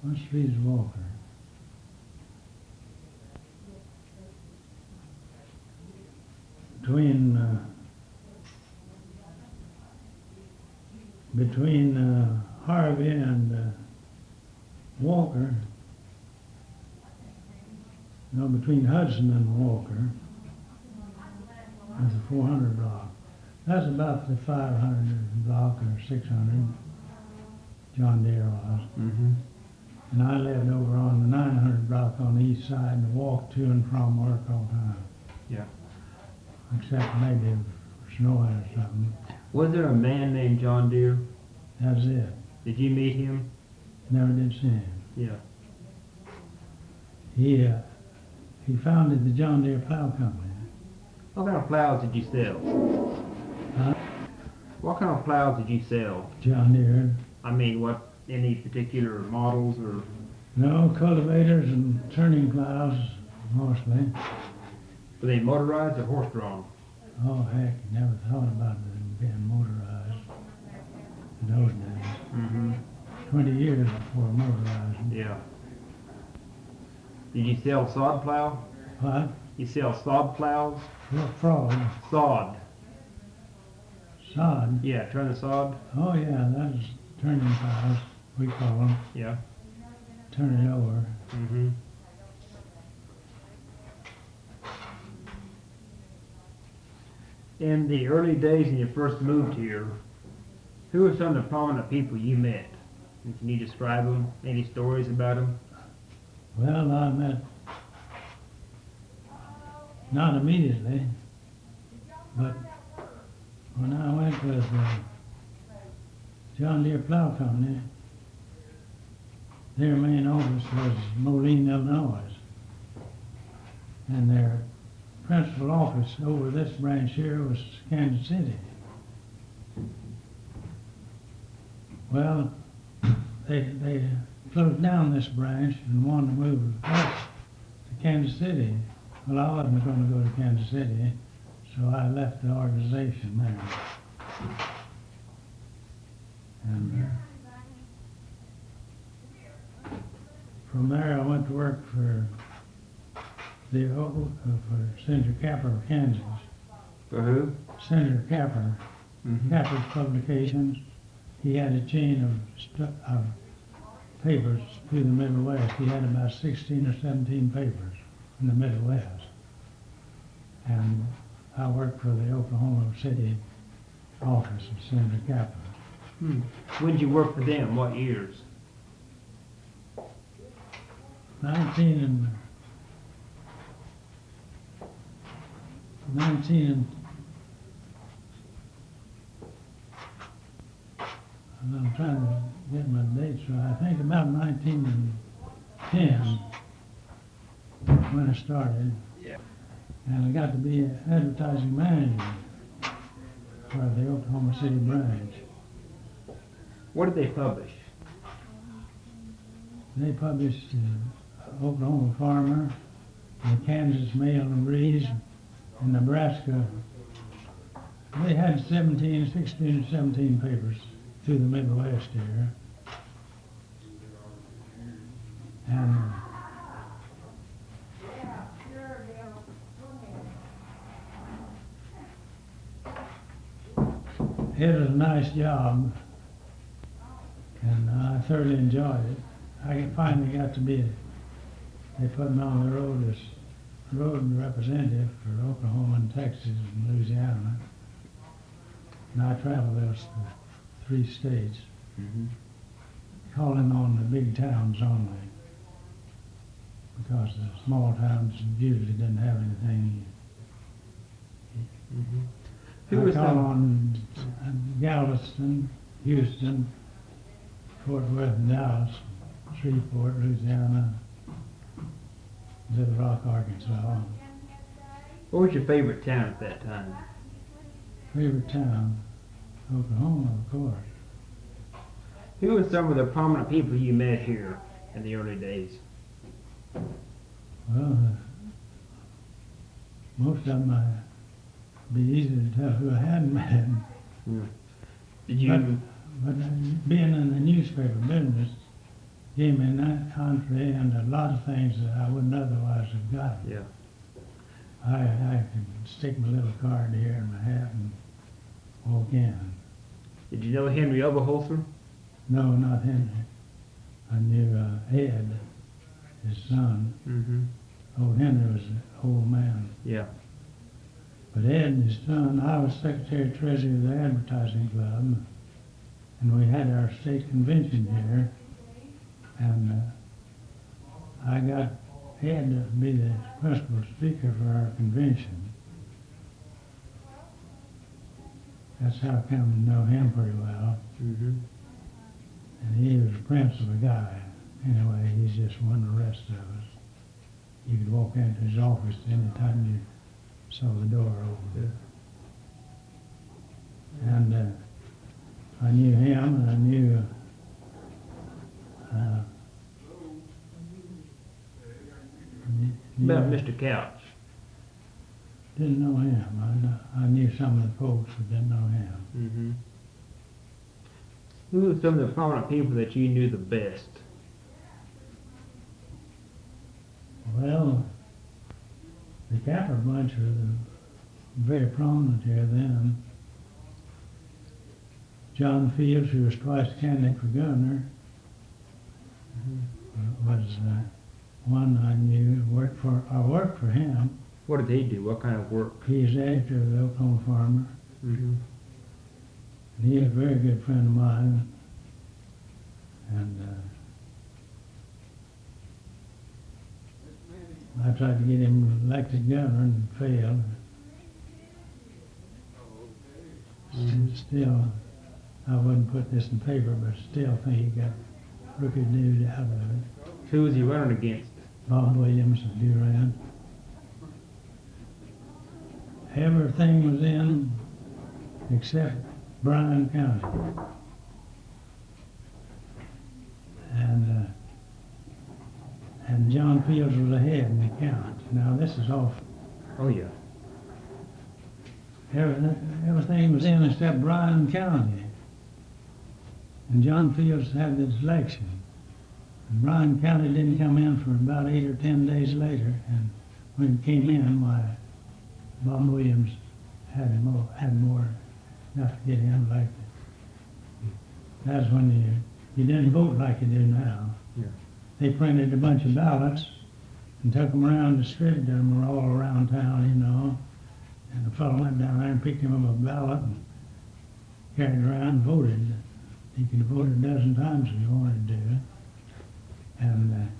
What street is Walker? Between Harvey and Walker, no, between Hudson and Walker, is the 400 block. That's about the 500 block or 600 John Deere was. Mm-hmm. And I lived over on the 900 block on the east side and walked to and from work all the time. Yeah. Except maybe if snowing or something. Was there a man named John Deere? That's it. Did you meet him? Never did see him. Yeah. He founded the John Deere Plow Company. What kind of plows did you sell? Huh? What kind of plows did you sell? John Deere. I mean, any particular models or? No, cultivators and turning plows mostly. Were they motorized or horse-drawn? Oh heck, never thought about them being motorized in those days. Mm-hmm. 20 years before motorized. Yeah. Did you sell sod plow? What? You sell sod plows? Frog. Sod. Sod. Yeah, turn the sod. Oh yeah, that's turning plows, we call them. Yeah. Turn it over. Mm-hmm. In the early days when you first moved here, who were some of the prominent people you met? And can you describe them? Any stories about them? Well, I met, not immediately, but when I went with John Deere Plow Company, their main office was Moline, Illinois. And their principal office over this branch here was Kansas City. Well, they closed down this branch and wanted to move us to Kansas City. Well, I wasn't going to go to Kansas City, so I left the organization there. And from there, I went to work for Senator Capper of Kansas. For who? Senator Capper, Mm-hmm. Capper's Publications. He had a chain of papers through the Middle West. He had about 16 or 17 papers in the Middle West. And I worked for the Oklahoma City office of Senator Capper. Hmm. When did you work for them? What years? 19 and I'm trying to get my dates right. I think about 1910 when I started. Yeah. And I got to be an advertising manager for the Oklahoma City branch. What did they publish? They published Oklahoma Farmer, the Kansas Mail and Breeze, and Nebraska. They had 16 or 17 papers through the Midwest here. And it was a nice job, and I thoroughly enjoyed it. I finally got to be, they put me on the road as road representative for Oklahoma and Texas and Louisiana. And I traveled those 3 states, calling on the big towns only, because the small towns usually didn't have anything. Who I was called the- on Galveston, Houston, Fort Worth, Dallas, Shreveport, Louisiana, Little Rock, Arkansas. What was your favorite town at that time? Favorite town, Oklahoma, of course. Who were some of the prominent people you met here in the early days? Well, most of them be easy to tell who I hadn't met. Did you? But being in the newspaper business gave me an entree into a lot of things that I wouldn't otherwise have gotten. Yeah. I could stick my little card here in my hat and walk in. Did you know Henry Oberholzer? No, not Henry. I knew Ed, his son. Old Henry was an old man. Yeah. But Ed and his son, I was secretary-treasurer of the advertising club, and we had our state convention here, and I got Ed to be the principal speaker for our convention. That's how I come to know him pretty well. And he was a prince of a guy. Anyway, he's just one of the rest of us. You could walk into his office anytime you saw the door open. And I knew him, and I knew About Mr. Couch. didn't know him. I knew some of the folks who didn't know him. Who were some of the prominent people that you knew the best? Well, the Capper bunch were very prominent here then. John Fields, who was twice candidate for governor, was one I knew. I worked for him. What did he do? What kind of work? He's the editor of the Oklahoma Farmer. And he was a very good friend of mine. And I tried to get him elected governor and failed. Still, I wouldn't put this in paper, but still think he got crooked dude out of it. Who was he running against? Bob Williams of Deere. Everything was in except Bryan County. And John Fields was ahead in the count. Now this is off. Oh yeah. Everything was in except Bryan County. And John Fields had this election. And Bryan County didn't come in for about 8 or 10 days later. And when it came in, why, Bob Williams had more enough to get him elected. That's when you didn't vote like you do now. Yeah. They printed a bunch of ballots and took them around and distributed them all around town, you know. And the fellow went down there and picked him up a ballot and carried it around and voted. He could have voted a dozen times if he wanted to do it. And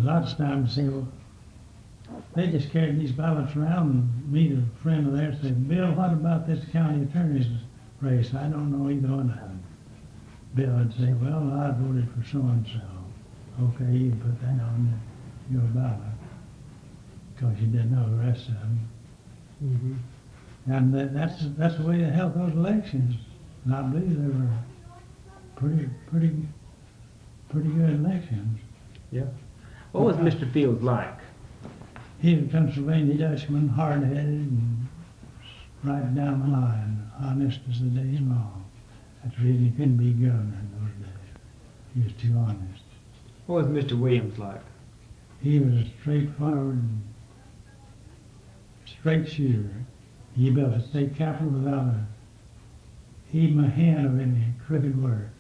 lots of times they just carried these ballots around and meet a friend of theirs and said, Bill, what about this county attorney's race? I don't know either one of them. Bill would say, well, I voted for so-and-so. Okay, you can put that on your ballot, because you didn't know the rest of them. And that's the way they held those elections. And I believe they were pretty good elections. Yeah. What was Mr. Fields like? He was a Pennsylvania Dutchman, hard-headed and right down the line, honest as the day's long. That's the reason he couldn't be governor in those days. He was too honest. What was Mr. Williams like? He was a straightforward, straight shooter. He built a state capitol without even a hint of any crooked work.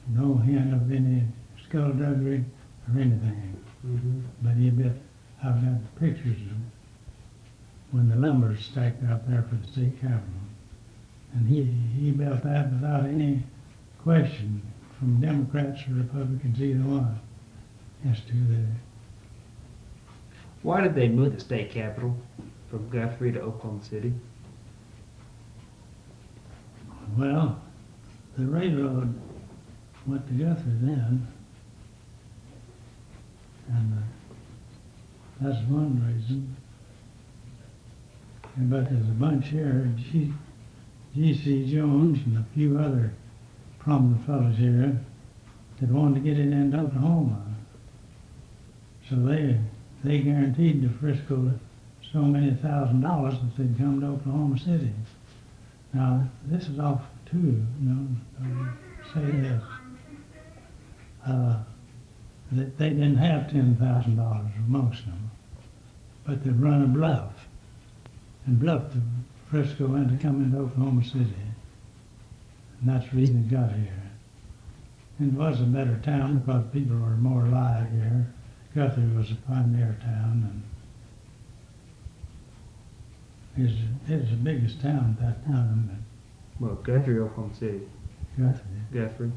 No hint of any skullduggery or anything. Mm-hmm. But I've got pictures of when the lumber was stacked out there for the state capitol. And he built that without any question from Democrats or Republicans, either one, as to the. Why did they move the state capital from Guthrie to Oklahoma City? Well, the railroad went to Guthrie then, and that's one reason. But there's a bunch here, G.C. Jones and a few other prominent fellows here that wanted to get it into Oklahoma. So they guaranteed to Frisco so many $1,000s that they'd come to Oklahoma City. Now, this is off too, say this. That they didn't have $10,000 for most of them, but they'd run a bluff and bluffed the Frisco into coming to Oklahoma City. And that's the reason it got here. And it was a better town because people were more alive here. Guthrie was a pioneer town, and it was the biggest town at that time. Well, Guthrie, Oklahoma City. Guthrie.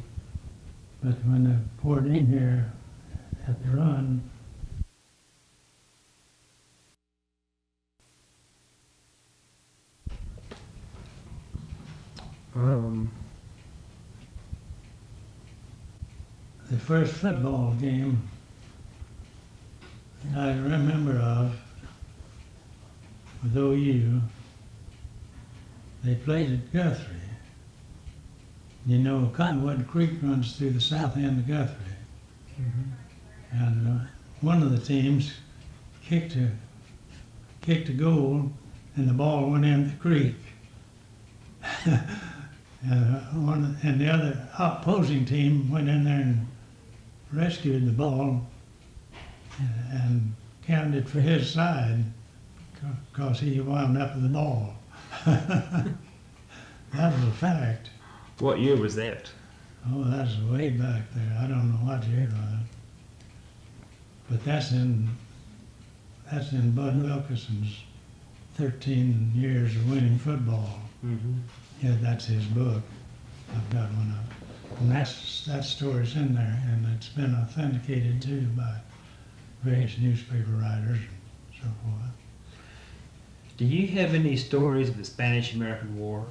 But when they poured in here at the run, the first football game I remember of with OU, they played at Guthrie. You know, Cottonwood Creek runs through the south end of Guthrie. Mm-hmm. And one of the teams kicked a goal, and the ball went in the creek. And the other opposing team went in there and rescued the ball and counted it for his side because he wound up with the ball. That was a fact. What year was that? Oh, that's way back there. I don't know what year it was. But that's in Bud Wilkinson's 13 years of winning football. Mm-hmm. Yeah, that's his book. I've got one up. And that story's in there, and it's been authenticated too by various newspaper writers and so forth. Do you have any stories of the Spanish-American War?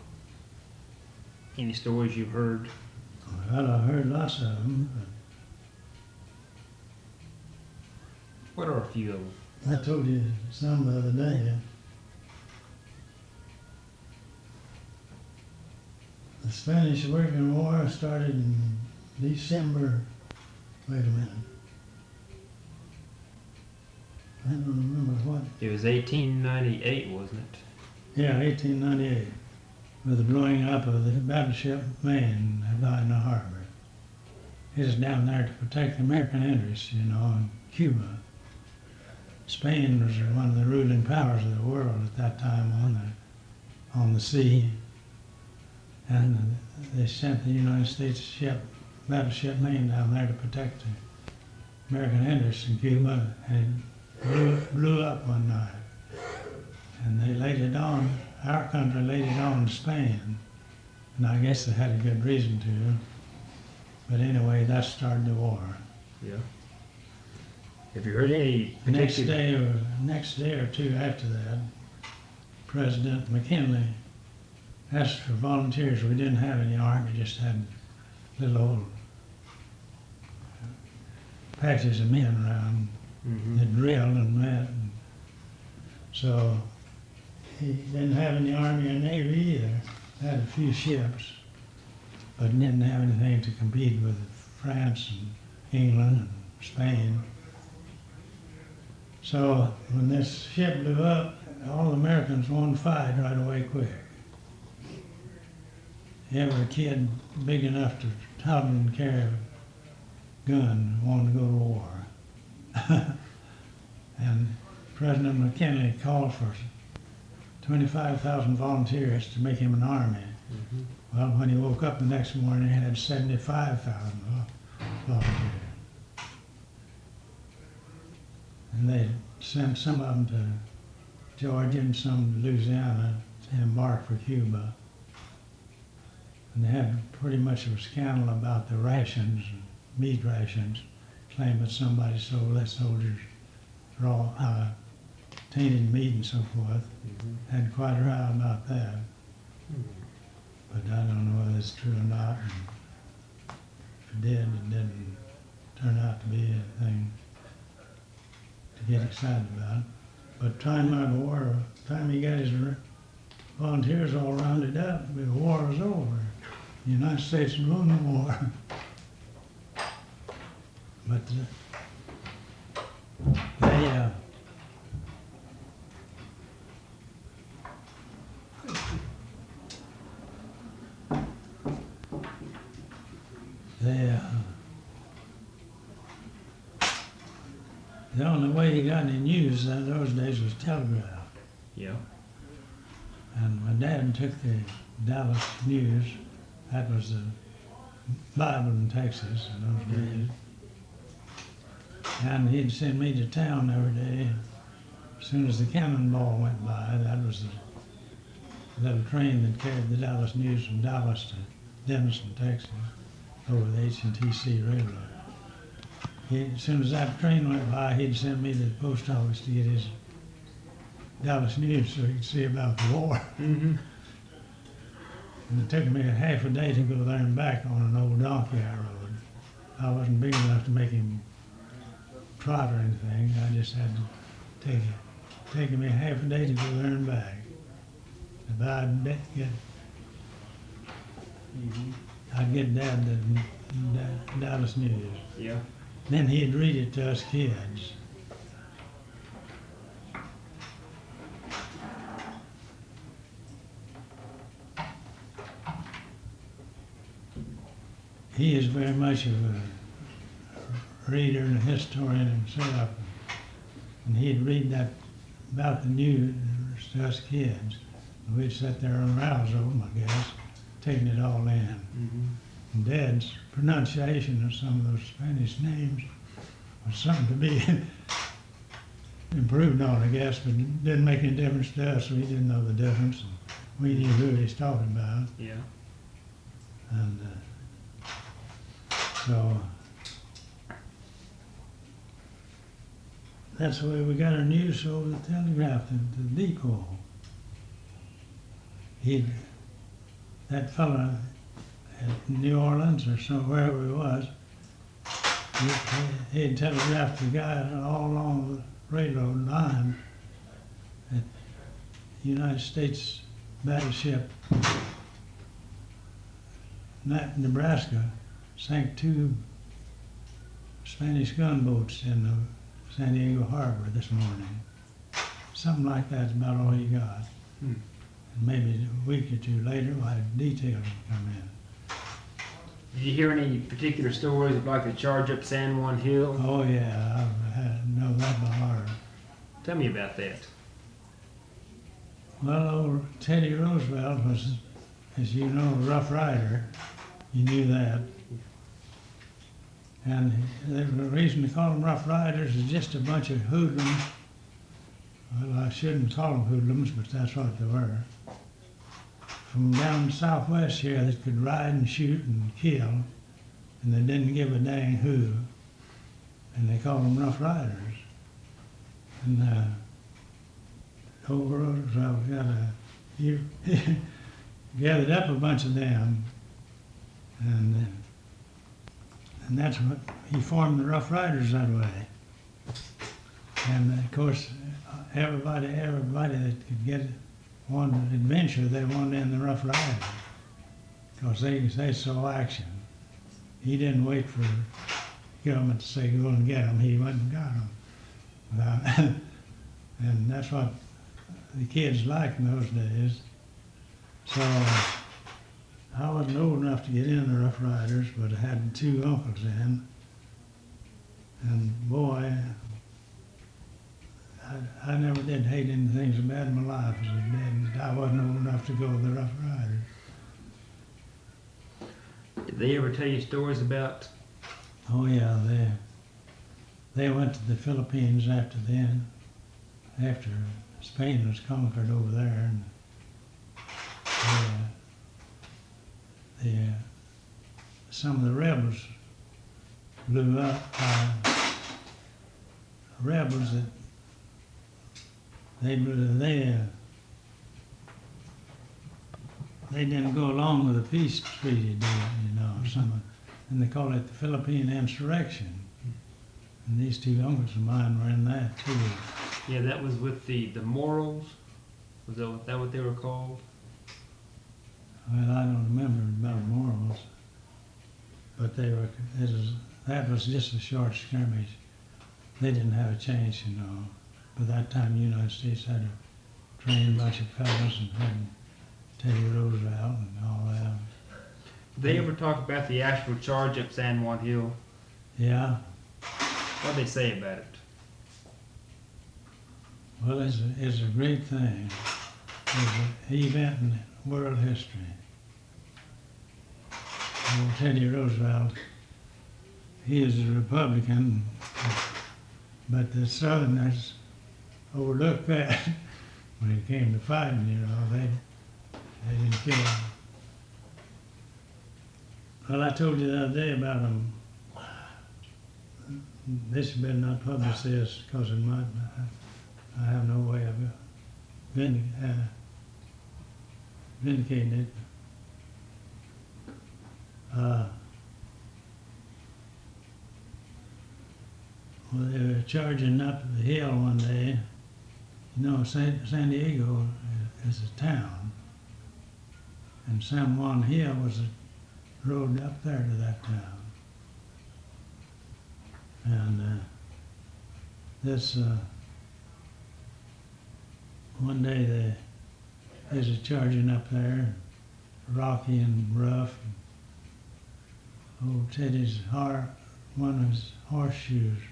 Any stories you've heard? Well, I've heard lots of them, What are a few of them? but I told you some the other day. The Spanish-American War started in December. Wait a minute. I don't remember what. It was 1898, wasn't it? Yeah, 1898, with the blowing up of the battleship Maine in the harbor. It was down there to protect the American interests, you know, in Cuba. Spain was one of the ruling powers of the world at that time on the sea. And they sent the United States battleship Maine down there to protect the American interests in Cuba, and it blew up one night. And they laid it on, our country laid it on to Spain. And I guess they had a good reason to. But anyway, that started the war. Yeah. Have you heard any Next day or two after that, President McKinley asked for volunteers. We didn't have any army, just had little old patches of men around that drilled and met. And so he didn't have any army or navy either. Had a few ships, but didn't have anything to compete with France and England and Spain. So when this ship blew up, all Americans want to fight right away quick. Every kid big enough to toddle and carry a gun wanted to go to war. And President McKinley called for 25,000 volunteers to make him an army. Well, when he woke up the next morning, he had 75,000 volunteers. And they sent some of them to Georgia and some to Louisiana to embark for Cuba. And they had pretty much a scandal about the rations, meat rations, claiming that somebody sold their soldiers raw, tainted meat and so forth. Had quite a row about that. But I don't know whether it's true or not. And if it did, it didn't turn out to be anything to get excited about. But time out of the war, the time he got his volunteers all rounded up, the war was over. The United States had won the war. But the only way he got any news in those days was telegraph. Yeah. And my dad took the Dallas News. That was the Bible in Texas in those days. And he'd send me to town every day. As soon as the cannonball went by, that was the little train that carried the Dallas News from Dallas to Denison, Texas, over the H&TC Railroad. As soon as that train went by, he'd send me to the post office to get his Dallas News so he could see about the war. And it took me a half a day to go there and back on an old donkey I rode. I wasn't big enough to make him trot or anything. I just had to take it. Taking me half a day to go there and back. If I'd get Dad the Dallas News. Yeah. Then he'd read it to us kids. He is very much of a reader and a historian himself. And he'd read that about the news to us kids. And we'd sit there and rouse them, I guess, taking it all in. And Dad's pronunciation of some of those Spanish names was something to be improved on, I guess, but it didn't make any difference to us. We didn't know the difference. And we knew who he was talking about. Yeah. And so that's the way we got our news over the telegraph, the depot. That fella at New Orleans or somewhere wherever he was, he'd telegraphed the guy all along the railroad line that the United States battleship Nebraska sank 2 Spanish gunboats in the San Diego Harbor this morning. Something like that's about all you got. And maybe a week or two later, we'll have details come in. Did you hear any particular stories of like the charge up San Juan Hill? Oh yeah, I know that by heart. Tell me about that. Well, old Teddy Roosevelt was, as you know, a Rough Rider. You knew that. And the reason to call them Rough Riders is just a bunch of hoodlums. Well, I shouldn't call them hoodlums, but that's what they were. From down southwest here that could ride and shoot and kill, and they didn't give a dang who. And they called them Rough Riders. And old Roosevelt he gathered up a bunch of them, and that's what he formed the Rough Riders that way. And of course, everybody that could wanted adventure, they wanted in the Rough Riders, because they saw action. He didn't wait for the government to say go and get them. He went and got them. And that's what the kids liked in those days. So I wasn't old enough to get in the Rough Riders, but I had two uncles in. And boy, I never did hate anything so bad in my life as I did. I wasn't old enough to go with the Rough Riders. Did they ever tell you stories about? Oh yeah, they went to the Philippines after then, after Spain was conquered over there, and some of the rebels blew up. Rebels that they didn't go along with the peace treaty deal, you know. And they call it the Philippine insurrection. And these two uncles of mine were in that too. Yeah, that was with the Morals. Was that what they were called? Well, I don't remember about morals, but that was just a short skirmish. They didn't have a chance, you know. By that time, the United States had to train a bunch of fellas and had Teddy Roosevelt and all that. Did they ever talk about the actual charge up San Juan Hill? Yeah. What did they say about it? Well, it's a great thing. It's an event in world history. Old Teddy Roosevelt, he is a Republican, but the Southerners overlooked that when it came to fighting, you know. They didn't kill him. Well, I told you the other day about them. This better not publish this because it might. I have no way of vindicating it. Well, they were charging up the hill one day. You know, San Diego is a town, and San Juan Hill was a road up there to that town. And one day they was charging up there, rocky and rough. Old Teddy's one of his horseshoes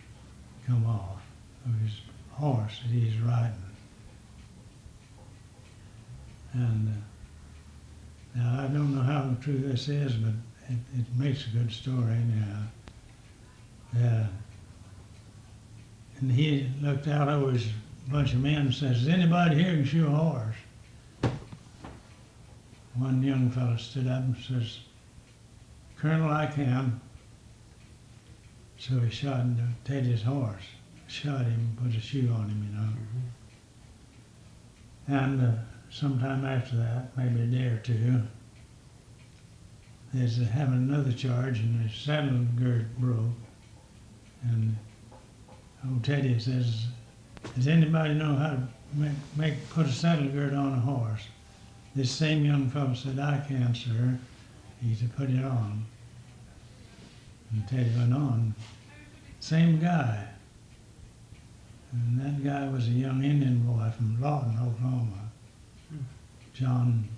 come off of his horse that he's riding. And now I don't know how true this is, but it makes a good story anyhow. Yeah. And he looked out over his bunch of men and says, "Is anybody here can shoe a horse?" One young fellow stood up and says, "Colonel, I can." So he shot Teddy's horse, shot him, put a shoe on him, you know. Mm-hmm. And sometime after that, maybe a day or two, there's having another charge and the saddle gird broke. And old Teddy says, "Does anybody know how to put a saddle gird on a horse?" This same young fellow said, "I can, sir." He said, "Put it on." And Teddy went on. Same guy. And that guy was a young Indian boy from Lawton, Oklahoma. John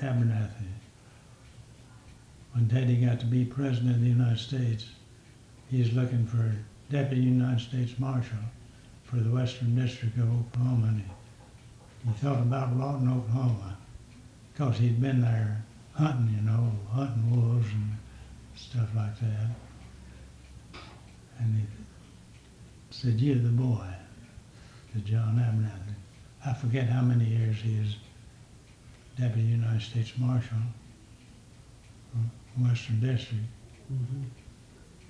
Abernathy. When Teddy got to be president of the United States, he was looking for a deputy United States Marshal for the Western District of Oklahoma. And he thought about Lawton, Oklahoma, because he'd been there hunting, you know, hunting wolves and stuff like that. And he said, "You're the boy," to John Abernathy. I forget how many years he was Deputy United States Marshal for Western District. Mm-hmm.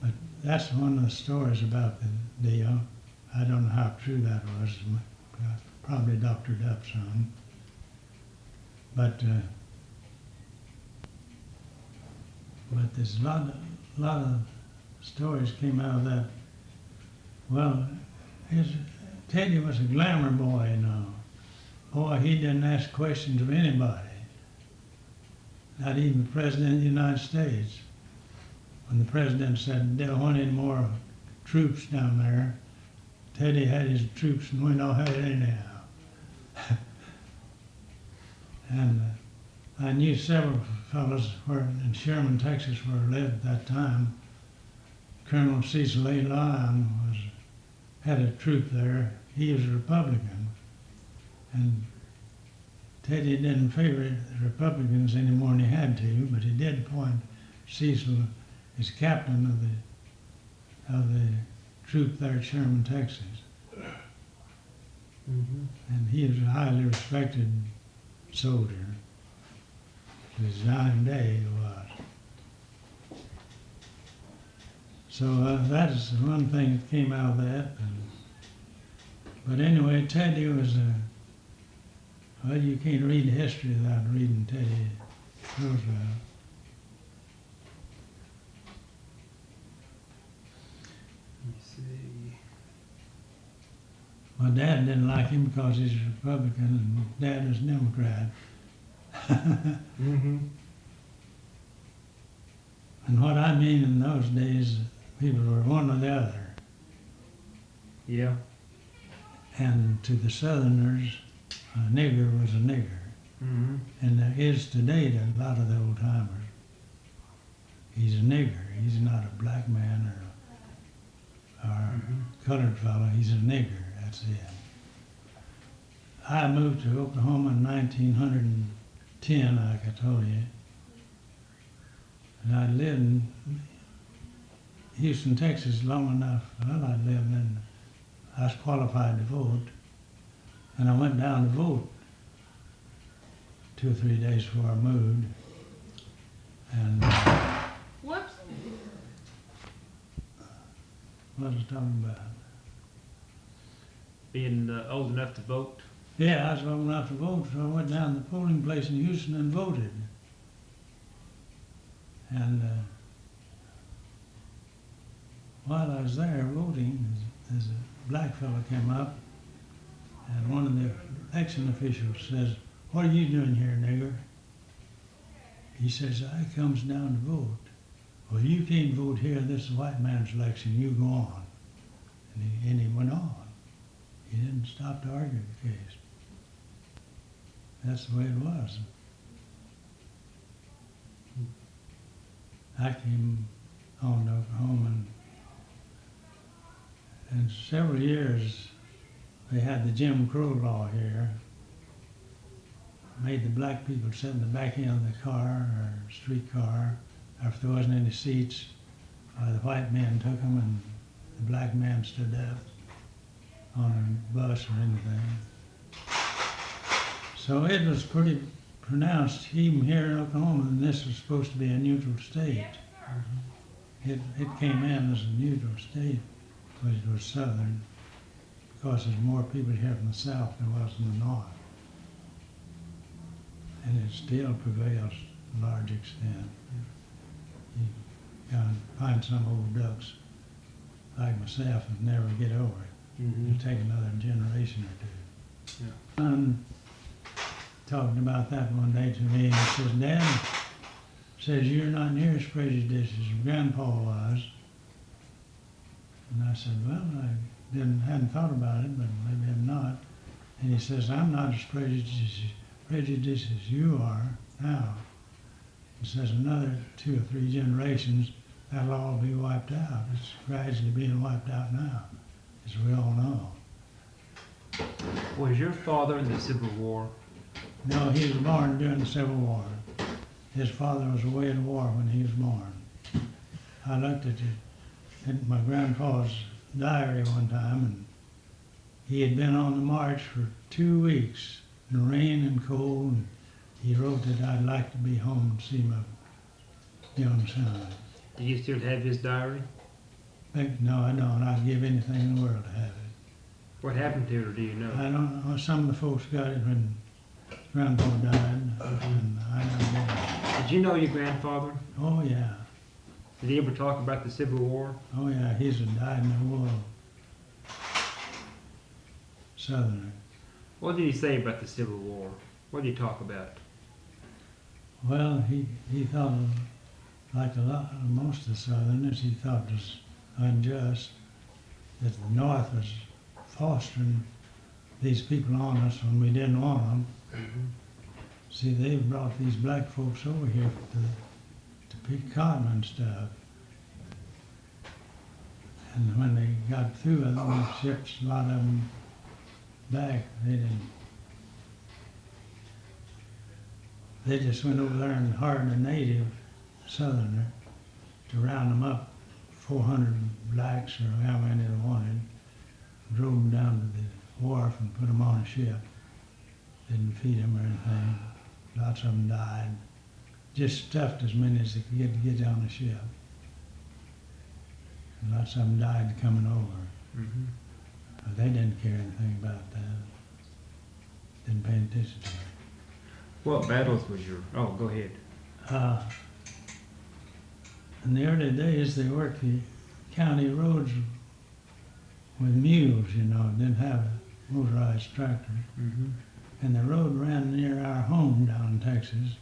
But that's one of the stories about the deal. I don't know how true that was. Probably doctored up some. But there's a lot of stories came out of that. Well, Teddy was a glamour boy, you know. Boy, he didn't ask questions of anybody, not even the President of the United States. When the President said they don't want any more troops down there, Teddy had his troops and we know how it anyhow. And I knew several fellows in Sherman, Texas, where I lived at that time. Colonel Cecil A. Lyon had a troop there. He was a Republican. And Teddy didn't favor the Republicans any more than he had to, but he did appoint Cecil as captain of the troop there at Sherman, Texas. And he was a highly respected soldier. To his dying day he was. So that is one thing that came out of that. But anyway, Teddy was well, you can't read history without reading Teddy Roosevelt. Let me see. My dad didn't like him because he's a Republican and Dad was a Democrat. And what I mean in those days, people were one or the other. Yeah. And to the Southerners, a nigger was a nigger. And there is today to a lot of the old timers. He's a nigger. He's not a black man or a colored fellow. He's a nigger. That's it. I moved to Oklahoma in 1910, like I told you. And I lived in Houston, Texas long enough. Well, I was qualified to vote. And I went down to vote 2 or 3 days before I moved. And Whoops. what was I talking about? Being old enough to vote. Yeah, I was old enough to vote, so I went down to the polling place in Houston and voted. And while I was there voting, there's a black fellow came up, and one of the election officials says, "What are you doing here, nigger?" He says, "I comes down to vote." "Well, you can't vote here. This is a white man's election. You go on." And he went on. He didn't stop to argue the case. That's the way it was. I came on to Oklahoma, and several years they had the Jim Crow law here. Made the black people sit in the back end of the car or streetcar. If there wasn't any seats, the white men took them and the black man stood up on a bus or anything. So it was pretty pronounced even here in Oklahoma, and this was supposed to be a neutral state. It came in as a neutral state, but it was southern, because there's more people here from the south than was in the north. And it still prevails to a large extent. You can find some old ducks like myself and never get over it. It'll take another generation or two. Son talking about that one day to me, and he says, "Dad," says, "you're not near as prejudiced as Grandpa was." And I said, "Well, I hadn't thought about it, but maybe I'm not." And he says, "I'm not as prejudiced as you are now." He says, "Another 2 or 3 generations, that'll all be wiped out. It's gradually being wiped out now, as we all know." Was your father in the Civil War? No, he was born during the Civil War. His father was away at war when he was born. I looked at my grandpa's diary one time, and he had been on the march for 2 weeks, in rain and cold, and he wrote that I'd like to be home and see my young son. Do you still have his diary? No, I don't. I'd give anything in the world to have it. What happened to it, do you know? I don't know. Some of the folks got it when Grandpa died, and I never did. Did you know your grandfather? Oh, yeah. Did he ever talk about the Civil War? Oh, yeah. He's a dyed-in-the-wool Southerner. What did he say about the Civil War? What did he talk about? Well, he thought, like most of the Southerners, he thought it was unjust that the North was fostering these people on us when we didn't want them. See, they've brought these black folks over here to pick cotton and stuff. And when they got through with them, they shipped a lot of them back. They just went over there and hired a native southerner to round them up, 400 blacks or how many they wanted, drove them down to the wharf and put them on a ship. Didn't feed them or anything. Lots of them died. Just stuffed as many as they could get on the ship. And lots of them died coming over. But they didn't care anything about that. Didn't pay attention to it. What battles was your? Oh, go ahead. In the early days, they worked the county roads with mules, you know, didn't have motorized tractors. And the road ran near our home down in Texas.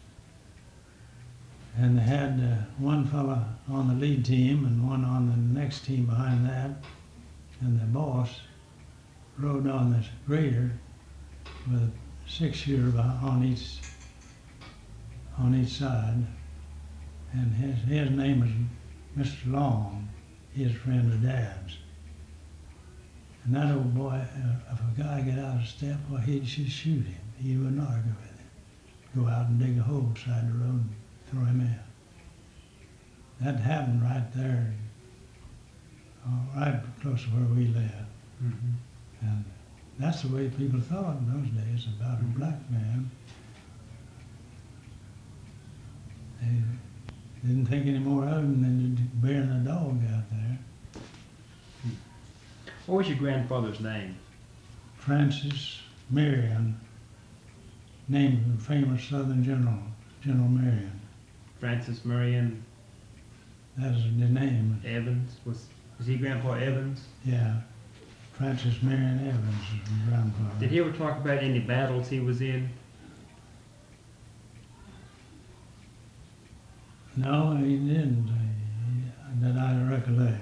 And they had one fella on the lead team and one on the next team behind that. And the boss rode on this grader with a 6-shooter on each side. And his name was Mr. Long. He's a friend of Dad's. And that old boy, if a guy got out of step, well, he'd just shoot him. He wouldn't argue with him. Go out and dig a hole beside the road and throw him in. That happened right there, right close to where we lived. And that's the way people thought in those days about a black man. They didn't think any more of him than bearing a dog out there. What was your grandfather's name? Francis Marion, named the famous Southern General Marion. Francis Marion That's the name. Evans. Was he Grandpa Evans? Yeah. Francis Marion Evans is my grandfather. Did he ever talk about any battles he was in? No, he didn't, that I recollect.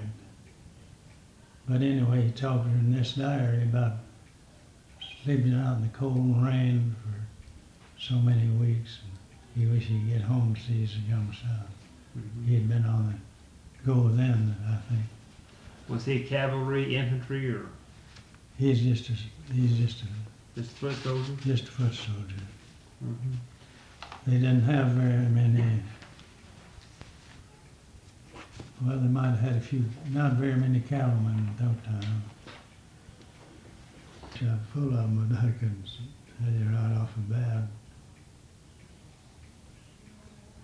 But anyway, he talked in this diary about sleeping out in the cold rain for so many weeks. And he wished he'd get home to see his young son. He had been on the go then, I think. Was he cavalry, infantry, or He's just a foot soldier? just a foot soldier. They didn't have very many. Well, they might have had a few, not very many cattlemen at that time. Shot full of them, but I couldn't tell you right off the bat.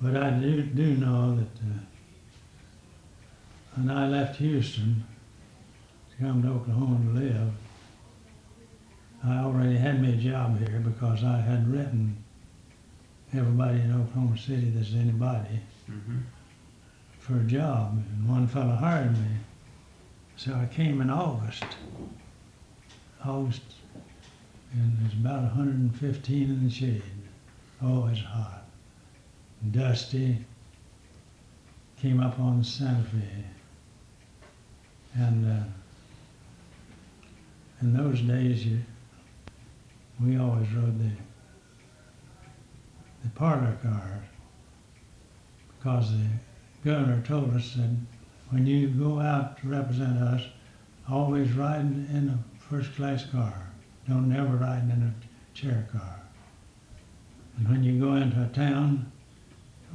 But I do know that when I left Houston to come to Oklahoma to live, I already had me a job here because I had written everybody in Oklahoma City that's anybody for a job, and one fellow hired me. So I came in August, and it's about 115 in the shade. Oh, it's hot, dusty. Came up on Santa Fe, and in those days, we always rode the parlor cars because the governor told us that when you go out to represent us, always ride in a first-class car. Don't never ride in a chair car. And when you go into a town,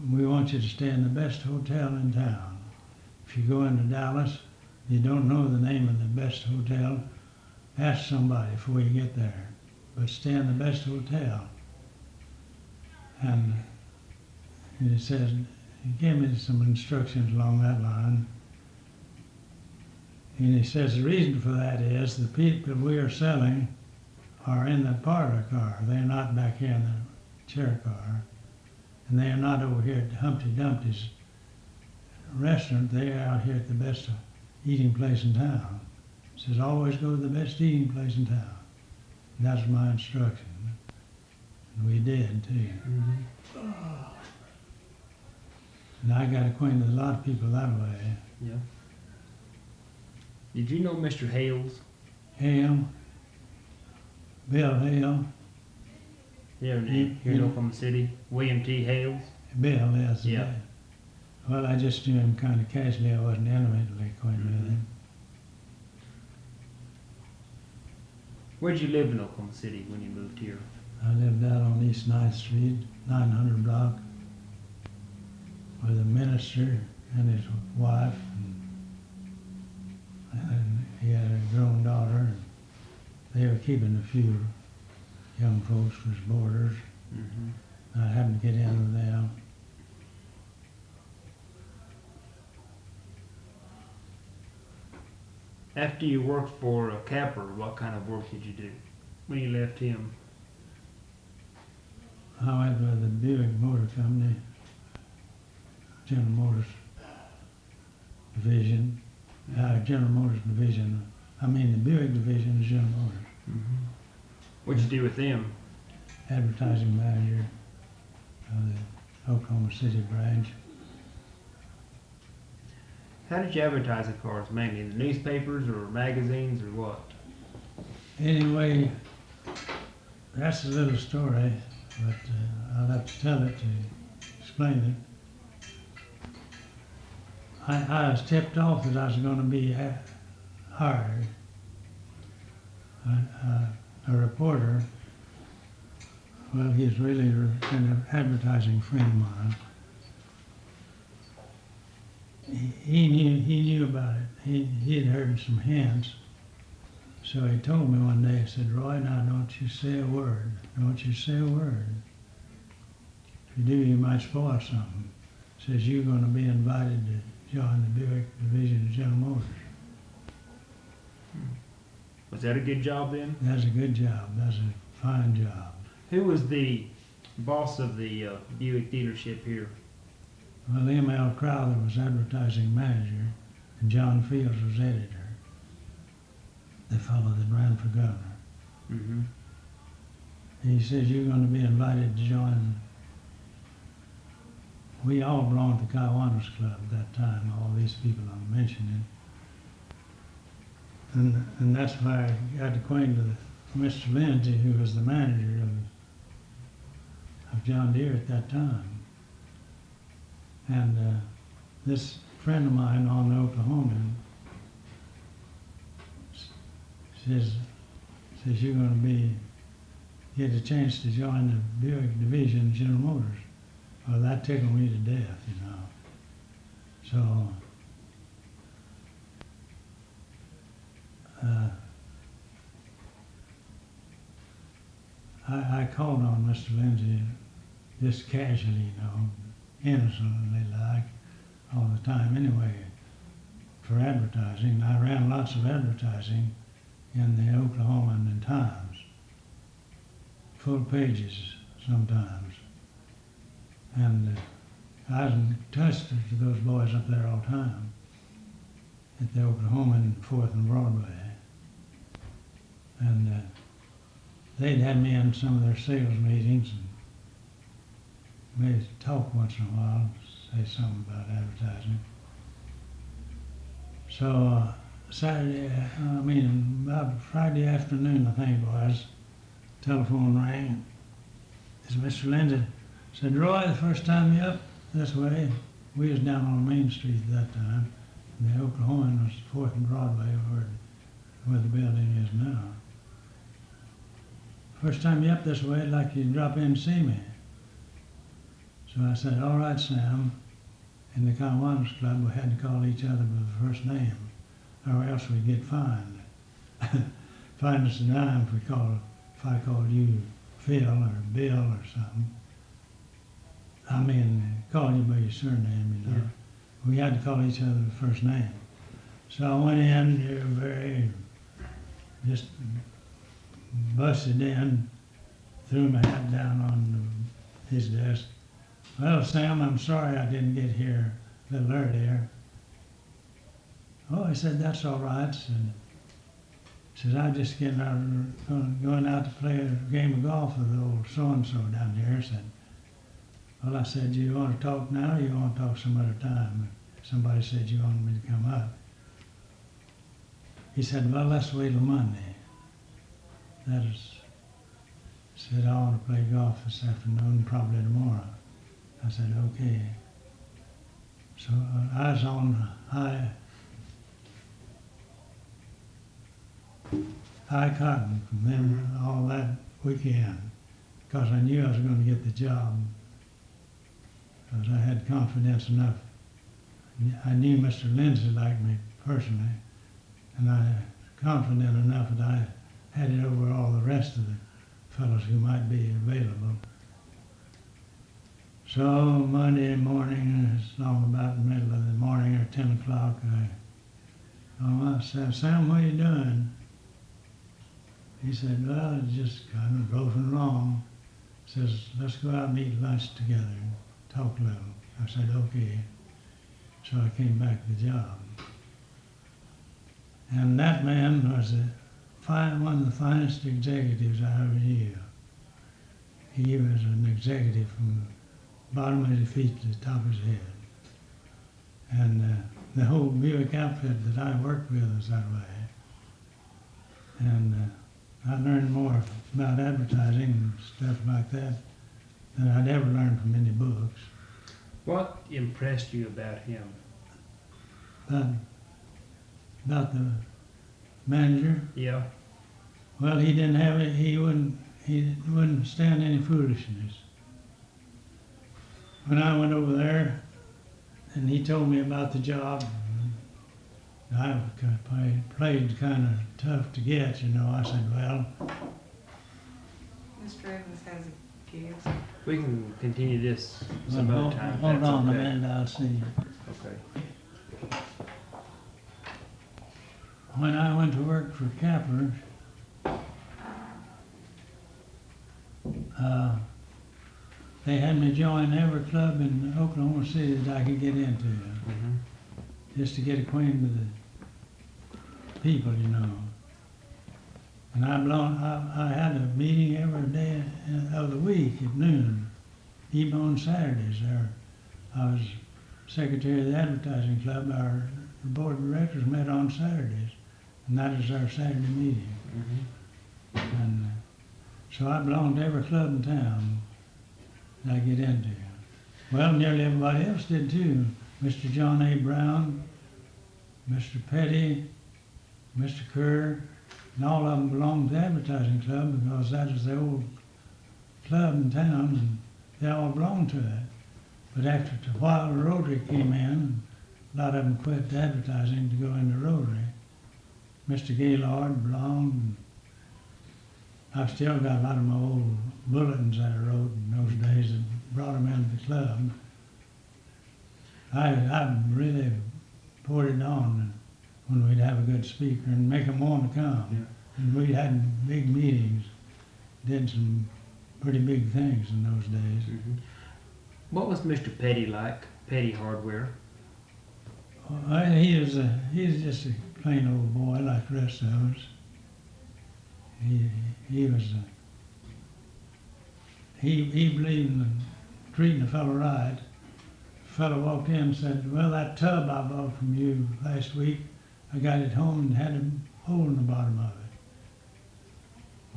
we want you to stay in the best hotel in town. If you go into Dallas, you don't know the name of the best hotel, ask somebody before you get there. But stay in the best hotel. And he says, he gave me some instructions along that line. And he says the reason for that is the people we are selling are in the parlor car. They're not back here in the chair car. And they are not over here at Humpty Dumpty's restaurant. They are out here at the best eating place in town. He says, always go to the best eating place in town. And that's my instruction. And we did, too. And I got acquainted with a lot of people that way. Yeah. Did you know Mr. Hales? Hale? Bill Hale, Here You- in you- Oklahoma City. William T. Hales. Bill, yes. Yeah. Well, I just knew him kind of casually. I wasn't intimately acquainted with him. Where'd you live in Oklahoma City when you moved here? I lived out on East 9th Street, 900 block, with a minister and his wife. And he had a grown daughter. And they were keeping a few young folks as boarders. Mm-hmm. I happened to get in with them. After you worked for a capper, what kind of work did you do when you left him? I went with the Buick Motor Company, General Motors Division, General Motors Division. I mean the Buick Division is General Motors. Mm-hmm. What'd you do with them? Advertising manager of the Oklahoma City branch. How did you advertise the cars? Mainly in the newspapers or magazines or what? Anyway, that's a little story, but I'll have to tell it to explain it. I was tipped off that I was going to be hired. A reporter, well, he's really an advertising friend of mine. He knew about it. He had heard some hints. So he told me one day, he said, "Roy, now don't you say a word. Don't you say a word. If you do, you might spoil something." Says, "You're going to be invited to join the Buick Division of General Motors." Was that a good job then? That's a good job. That's a fine job. Who was the boss of the Buick dealership here? Well, M.L. Crowther was advertising manager, and John Fields was editor. The fellow that ran for governor. Mm-hmm. He says, "You're going to be invited to join." We all belonged to Kiwanis Club at that time, all these people I'm mentioning. And that's why I got acquainted with Mr. Lindsay, who was the manager of John Deere at that time. And this friend of mine on the Oklahoman says you're going to get a chance to join the Buick Division of General Motors. Well, that tickled me to death, you know. So I called on Mr. Lindsay just casually, you know, innocently like, all the time anyway, for advertising. I ran lots of advertising in the Oklahoman and Times, full pages sometimes. And I was in touch to those boys up there all the time at the Oklahoman, 4th and Broadway. And they'd had me in some of their sales meetings and maybe talk once in a while, say something about advertising. So about Friday afternoon, I think it was, telephone rang. It's Mr. Lindsay. Said, "Roy, the first time you up this way," we was down on Main Street at that time, and the Oklahoman was 4th and Broadway where the building is now. "First time you up this way, I'd like you to drop in and see me." So I said, "All right, Sam." In the Kiwanis Club, we had to call each other by the first name, or else we'd get fined. Fined us a dime if I called you Phil or Bill or something. I mean, calling you by your surname, you know. Yeah. We had to call each other the first name. So I went in, just busted in, threw my hat down on his desk. "Well, Sam, I'm sorry I didn't get here a little earlier." "Oh," he said, "that's all right." Says, "I'm just going out to play a game of golf with the old so-and-so down here." Said, "Well," I said, "do you want to talk now or you want to talk some other time?" Somebody said you wanted me to come up. He said, "Well, let's wait till Monday." That was Said, I want to play golf this afternoon, probably tomorrow. I said, okay. So I was on high cotton from them all that weekend because I knew I was going to get the job. Because I had confidence enough. I knew Mr. Lindsay liked me personally, and I was confident enough that I had it over all the rest of the fellows who might be available. So Monday morning, it's long about the middle of the morning or 10 o'clock, I said, Sam, what are you doing? He said, well, it's just kind of loafing along. Says, let's go out and eat lunch together and talk a little. I said, okay. So I came back to the job. And that man was one of the finest executives I ever knew. He was an executive from the bottom of his feet to the top of his head. And the whole Buick outfit that I worked with was that way. And I learned more about advertising and stuff like that than I'd ever learned from any books. What impressed you about him? About the manager? Yeah. Well, he didn't have it. He wouldn't stand any foolishness. When I went over there, and he told me about the job, I played kind of tough to get, you know. I said, well, Mr. Evans has a gift. We can continue this some well, other time. if hold that's on a okay. minute, I'll see. Okay. When I went to work for Kapler's, they had me join every club in Oklahoma City that I could get into, Mm-hmm. just to get acquainted with the people, you know. And I had a meeting every day of the week at noon, even on Saturdays. I was secretary of the advertising club. Our board of directors met on Saturdays, and that is our Saturday meeting. Mm-hmm. And so I belonged to every club in town that I get into. Well, nearly everybody else did too. Mr. John A. Brown, Mr. Petty, Mr. Kerr, and all of them belonged to the advertising club because that is the old club in town, and they all belonged to it. But after a while, the Rotary came in, and a lot of them quit advertising to go into Rotary. Mr. Gaylord belonged. And I've still got a lot of my old bulletins that I wrote in those days and brought them into the club. I really poured it on when we'd have a good speaker and make them want to come. Yeah. And we had big meetings, did some pretty big things in those days. Mm-hmm. What was Mr. Petty like? Petty Hardware? He's just a plain old boy like the rest of us. He was he believed in treating a fellow right. The fellow walked in and said, well, that tub I bought from you last week, I got it home and had a hole in the bottom of it.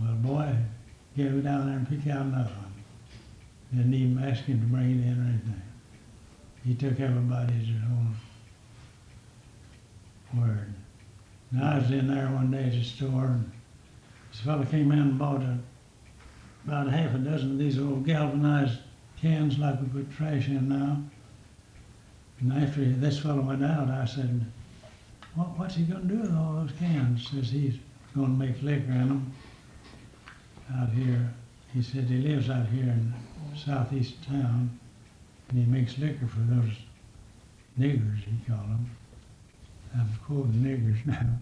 Well, boy, get it down there and pick out another one. Didn't even ask him to bring it in or anything. He took everybody's own word. And I was in there one day at the store, and this fellow came in and bought about half a dozen of these old galvanized cans like we put trash in now. And after this fellow went out, I said, what's he going to do with all those cans? Says he's going to make liquor in them out here. He said he lives out here in southeast town, and he makes liquor for those niggers, he called them. I'm quoting niggers now.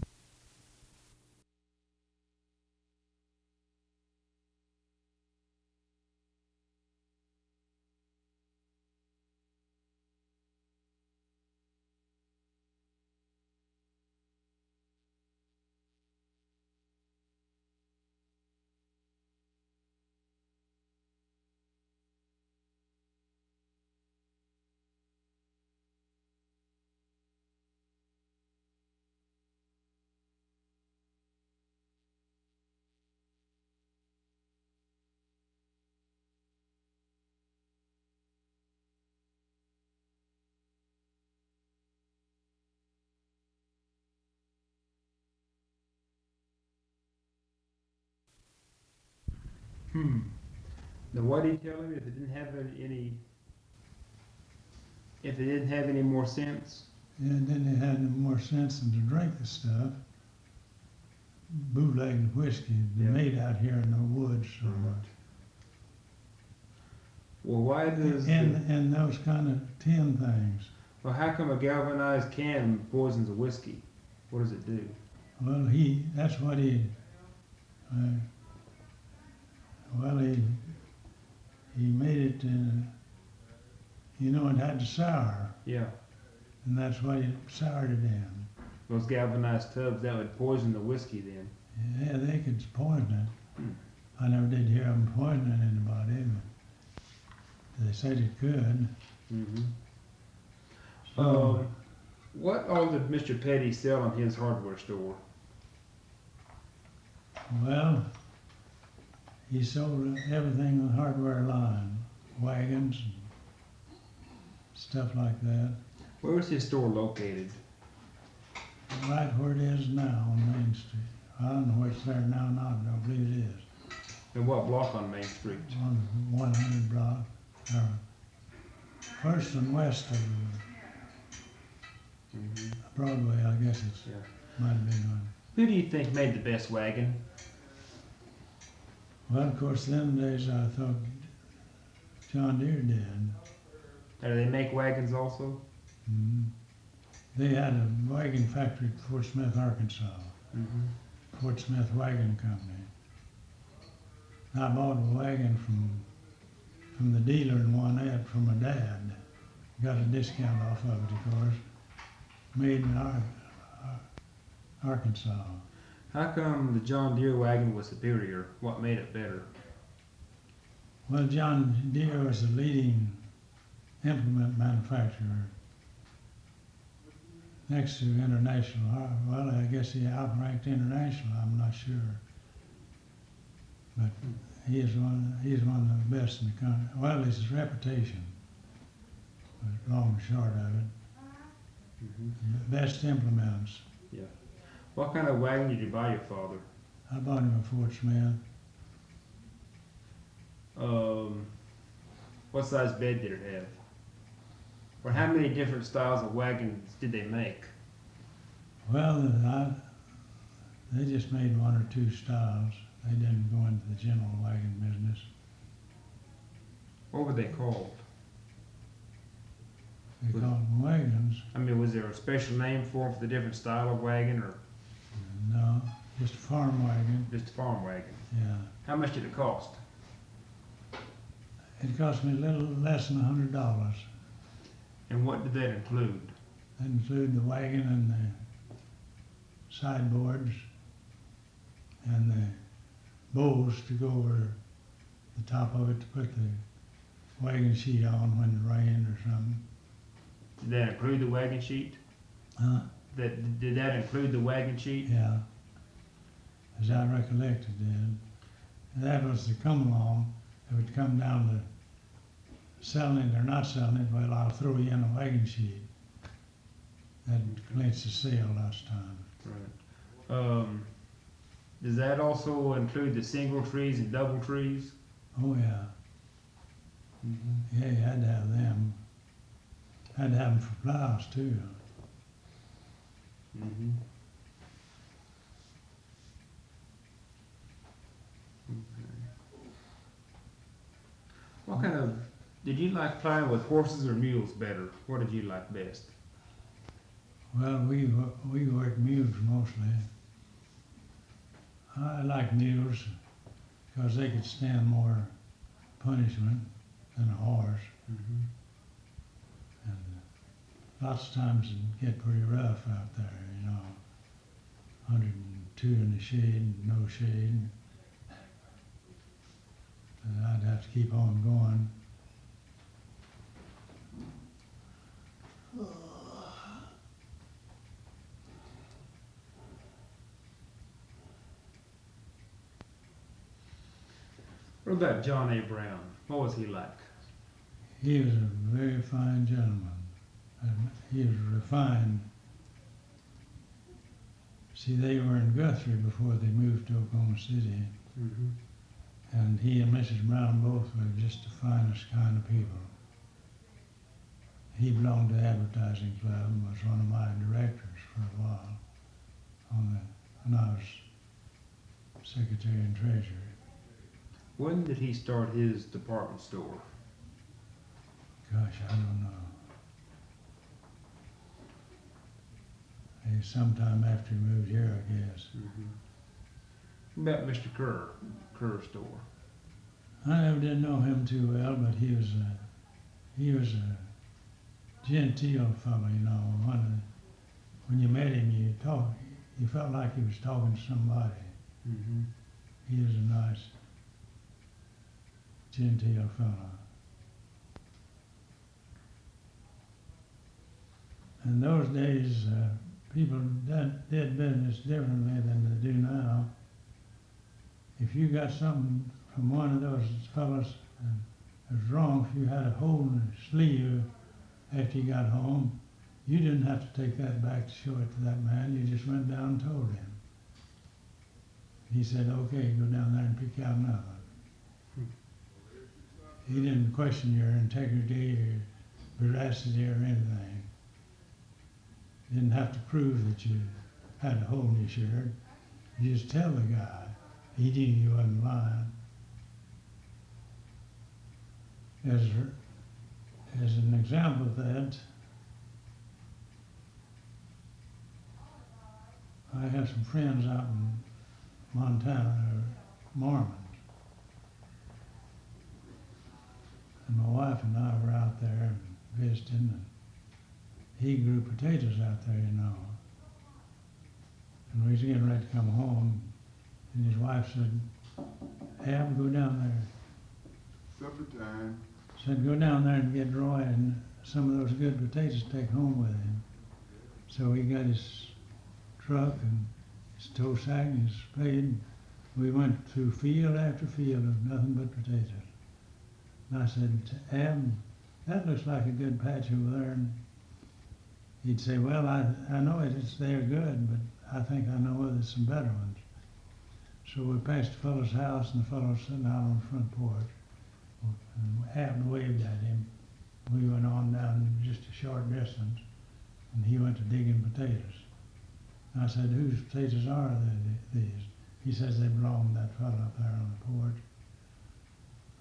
Now, what did he tell him if it didn't have if it didn't have any more sense? And then they had no more sense than to drink the stuff. Bootlegged whiskey Yeah. made out here in the woods. So Well, why does and those kind of tin things. well, how come a galvanized can poisons a whiskey? What does it do? Well, that's what uh, he made it, it had to sour, Yeah, and that's what he soured it in. those galvanized tubs that would poison the whiskey then. Yeah, they could poison it. Hmm. I never did hear them poisoning anybody, but they said it could. Mm-hmm. So, What all did Mr. Petty sell in his hardware store? well, he sold everything on the hardware line, wagons, and stuff like that. Where was his store located? Right where it is now on Main Street. I don't know where it's there now or not, but I believe it is. And what block on Main Street? On 100 block, or first and west of Mm-hmm. Broadway, I guess it's, Yeah. might have been one. Who do you think made the best wagon? Well, of course, them days I thought John Deere did. Do they make wagons also? Mhm. They had a wagon factory at Fort Smith, Arkansas, Mm-hmm. Fort Smith Wagon Company. I bought a wagon from the dealer in Wanette from my dad. Got a discount off of it, of course. Made in Arkansas. How come the John Deere wagon was superior? What made it better? Well, John Deere was the leading implement manufacturer next to International. Well, I guess he outranked International, I'm not sure. But he's one of the best in the country. Well, it's his reputation, but long and short of it. Mm-hmm. The best implements. Yeah. What kind of wagon did you buy your father? I bought him a Fort Smith. What size bed did it have? Or how many different styles of wagons did they make? Well, they just made one or two styles. They didn't go into the general wagon business. What were they called? They called them wagons. I mean, was there a special name for the different style of wagon, or No, just a farm wagon. just a farm wagon? Yeah. How much did it cost? It cost me a little less than $100. And what did that include? That included the wagon and the sideboards and the bowls to go over the top of it to put the wagon sheet on when it rained or something. Did that include the wagon sheet? Huh? Did that include the wagon sheet? Yeah. As I recollect it did. And that was the come along. It would come down to selling it or not selling it. Well, I'll throw you in a wagon sheet. That completes the sale last time. Right. Does that also include the single trees and double trees? Oh yeah. Yeah, you had to have them. Had to have them for plows too. Mm-hmm. What kind of, did you like plowing with horses or mules better? What did you like best? Well, we worked mules mostly. I like mules because they could stand more punishment than a horse. Mm-hmm. And lots of times it'd get pretty rough out there, 102 in the shade, no shade. And I'd have to keep on going. What about John A. Brown? What was he like? He was a very fine gentleman, and he was refined. See, they were in Guthrie before they moved to Oklahoma City, Mm-hmm. And he and Mrs. Brown both were just the finest kind of people. He belonged to the advertising club and was one of my directors for a while when I was secretary and treasurer. When did he start his department store? Gosh, I don't know. Sometime after he moved here, I guess. What about Mr. Kerr's store? I never did know him too well, but he was a genteel fellow, you know. When you met him, you felt like he was talking to somebody. He was a nice, genteel fellow. In those days, people did business differently than they do now. If you got something from one of those fellows that was wrong, if you had a hole in the sleeve after you got home, you didn't have to take that back to show it to that man. You just went down and told him. He said, okay, go down there and pick out another. He didn't question your integrity or veracity or anything. You didn't have to prove that you had a hole in your shirt. You just tell the guy. He knew you wasn't lying. As an example of that, I have some friends out in Montana who are Mormons. And my wife and I were out there visiting, and he grew potatoes out there, you know. And we was getting ready to come home, and his wife said, Ab, go down there. Supper time. Said, go down there and get Roy and some of those good potatoes to take home with him. So he got his truck and his tow sack and his spade. We went through field after field of nothing but potatoes. And I said, Ab, that looks like a good patch over there. And he'd say, well, I know they're good, but I think I know there's some better ones. So we passed the fellow's house, and the fellow was sitting out on the front porch. And Ab waved at him. We went on down just a short distance, and he went to digging potatoes. And I said, whose potatoes are these? He says they belong to that fellow up there on the porch.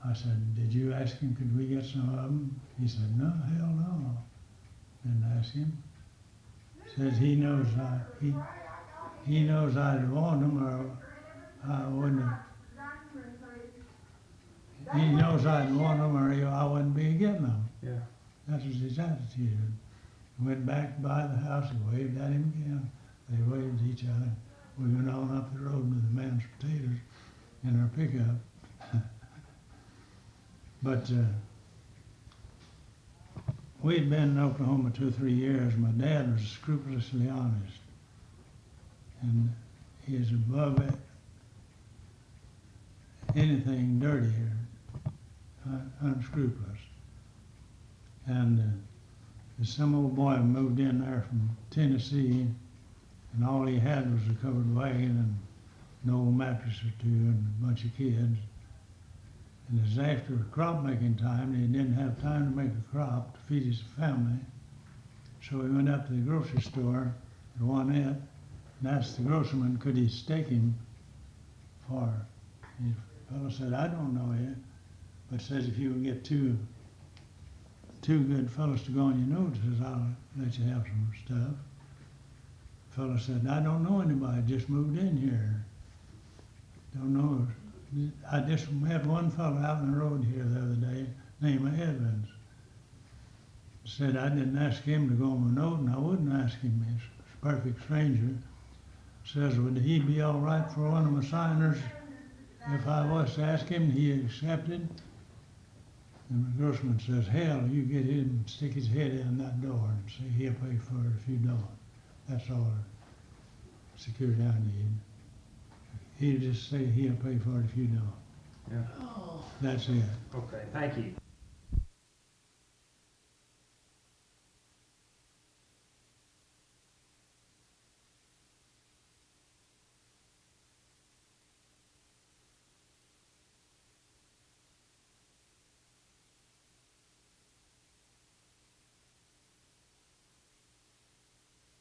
I said, did you ask him, could we get some of them? He said, no, hell no. Didn't ask him. Says he knows I'd want them, or I wouldn't have. He knows I'd want them, or I wouldn't be getting them. Yeah. That was his attitude. Went back by the house and waved at him again. They waved at each other. We went on up the road with the man's potatoes in our pickup. But we'd been in Oklahoma 2 or 3 years. My dad was scrupulously honest, and he is above it, anything dirty or unscrupulous. And some old boy moved in there from Tennessee, and all he had was a covered wagon and an old mattress or two and a bunch of kids. And it was after crop making time, and he didn't have time to make a crop to feed his family. So he went up to the grocery store at Wanette and asked the grocerman, could he stake him for? The fellow said, I don't know yet, but says if you would get two good fellows to go on your notices, I'll let you have some stuff. The fellow said, I don't know anybody, just moved in here. Don't know. I just met one fellow out on the road here the other day, named Evans. Said I didn't ask him to go on my note, and I wouldn't ask him. He's a perfect stranger. Says, would he be all right for one of my signers if I was to ask him? He accepted. And the groceryman says, hell, you get him and stick his head in that door and say he'll pay for it if you don't. That's all the security I need. He'll just say he'll pay for it if you don't. Yeah. That's it. Okay, thank you.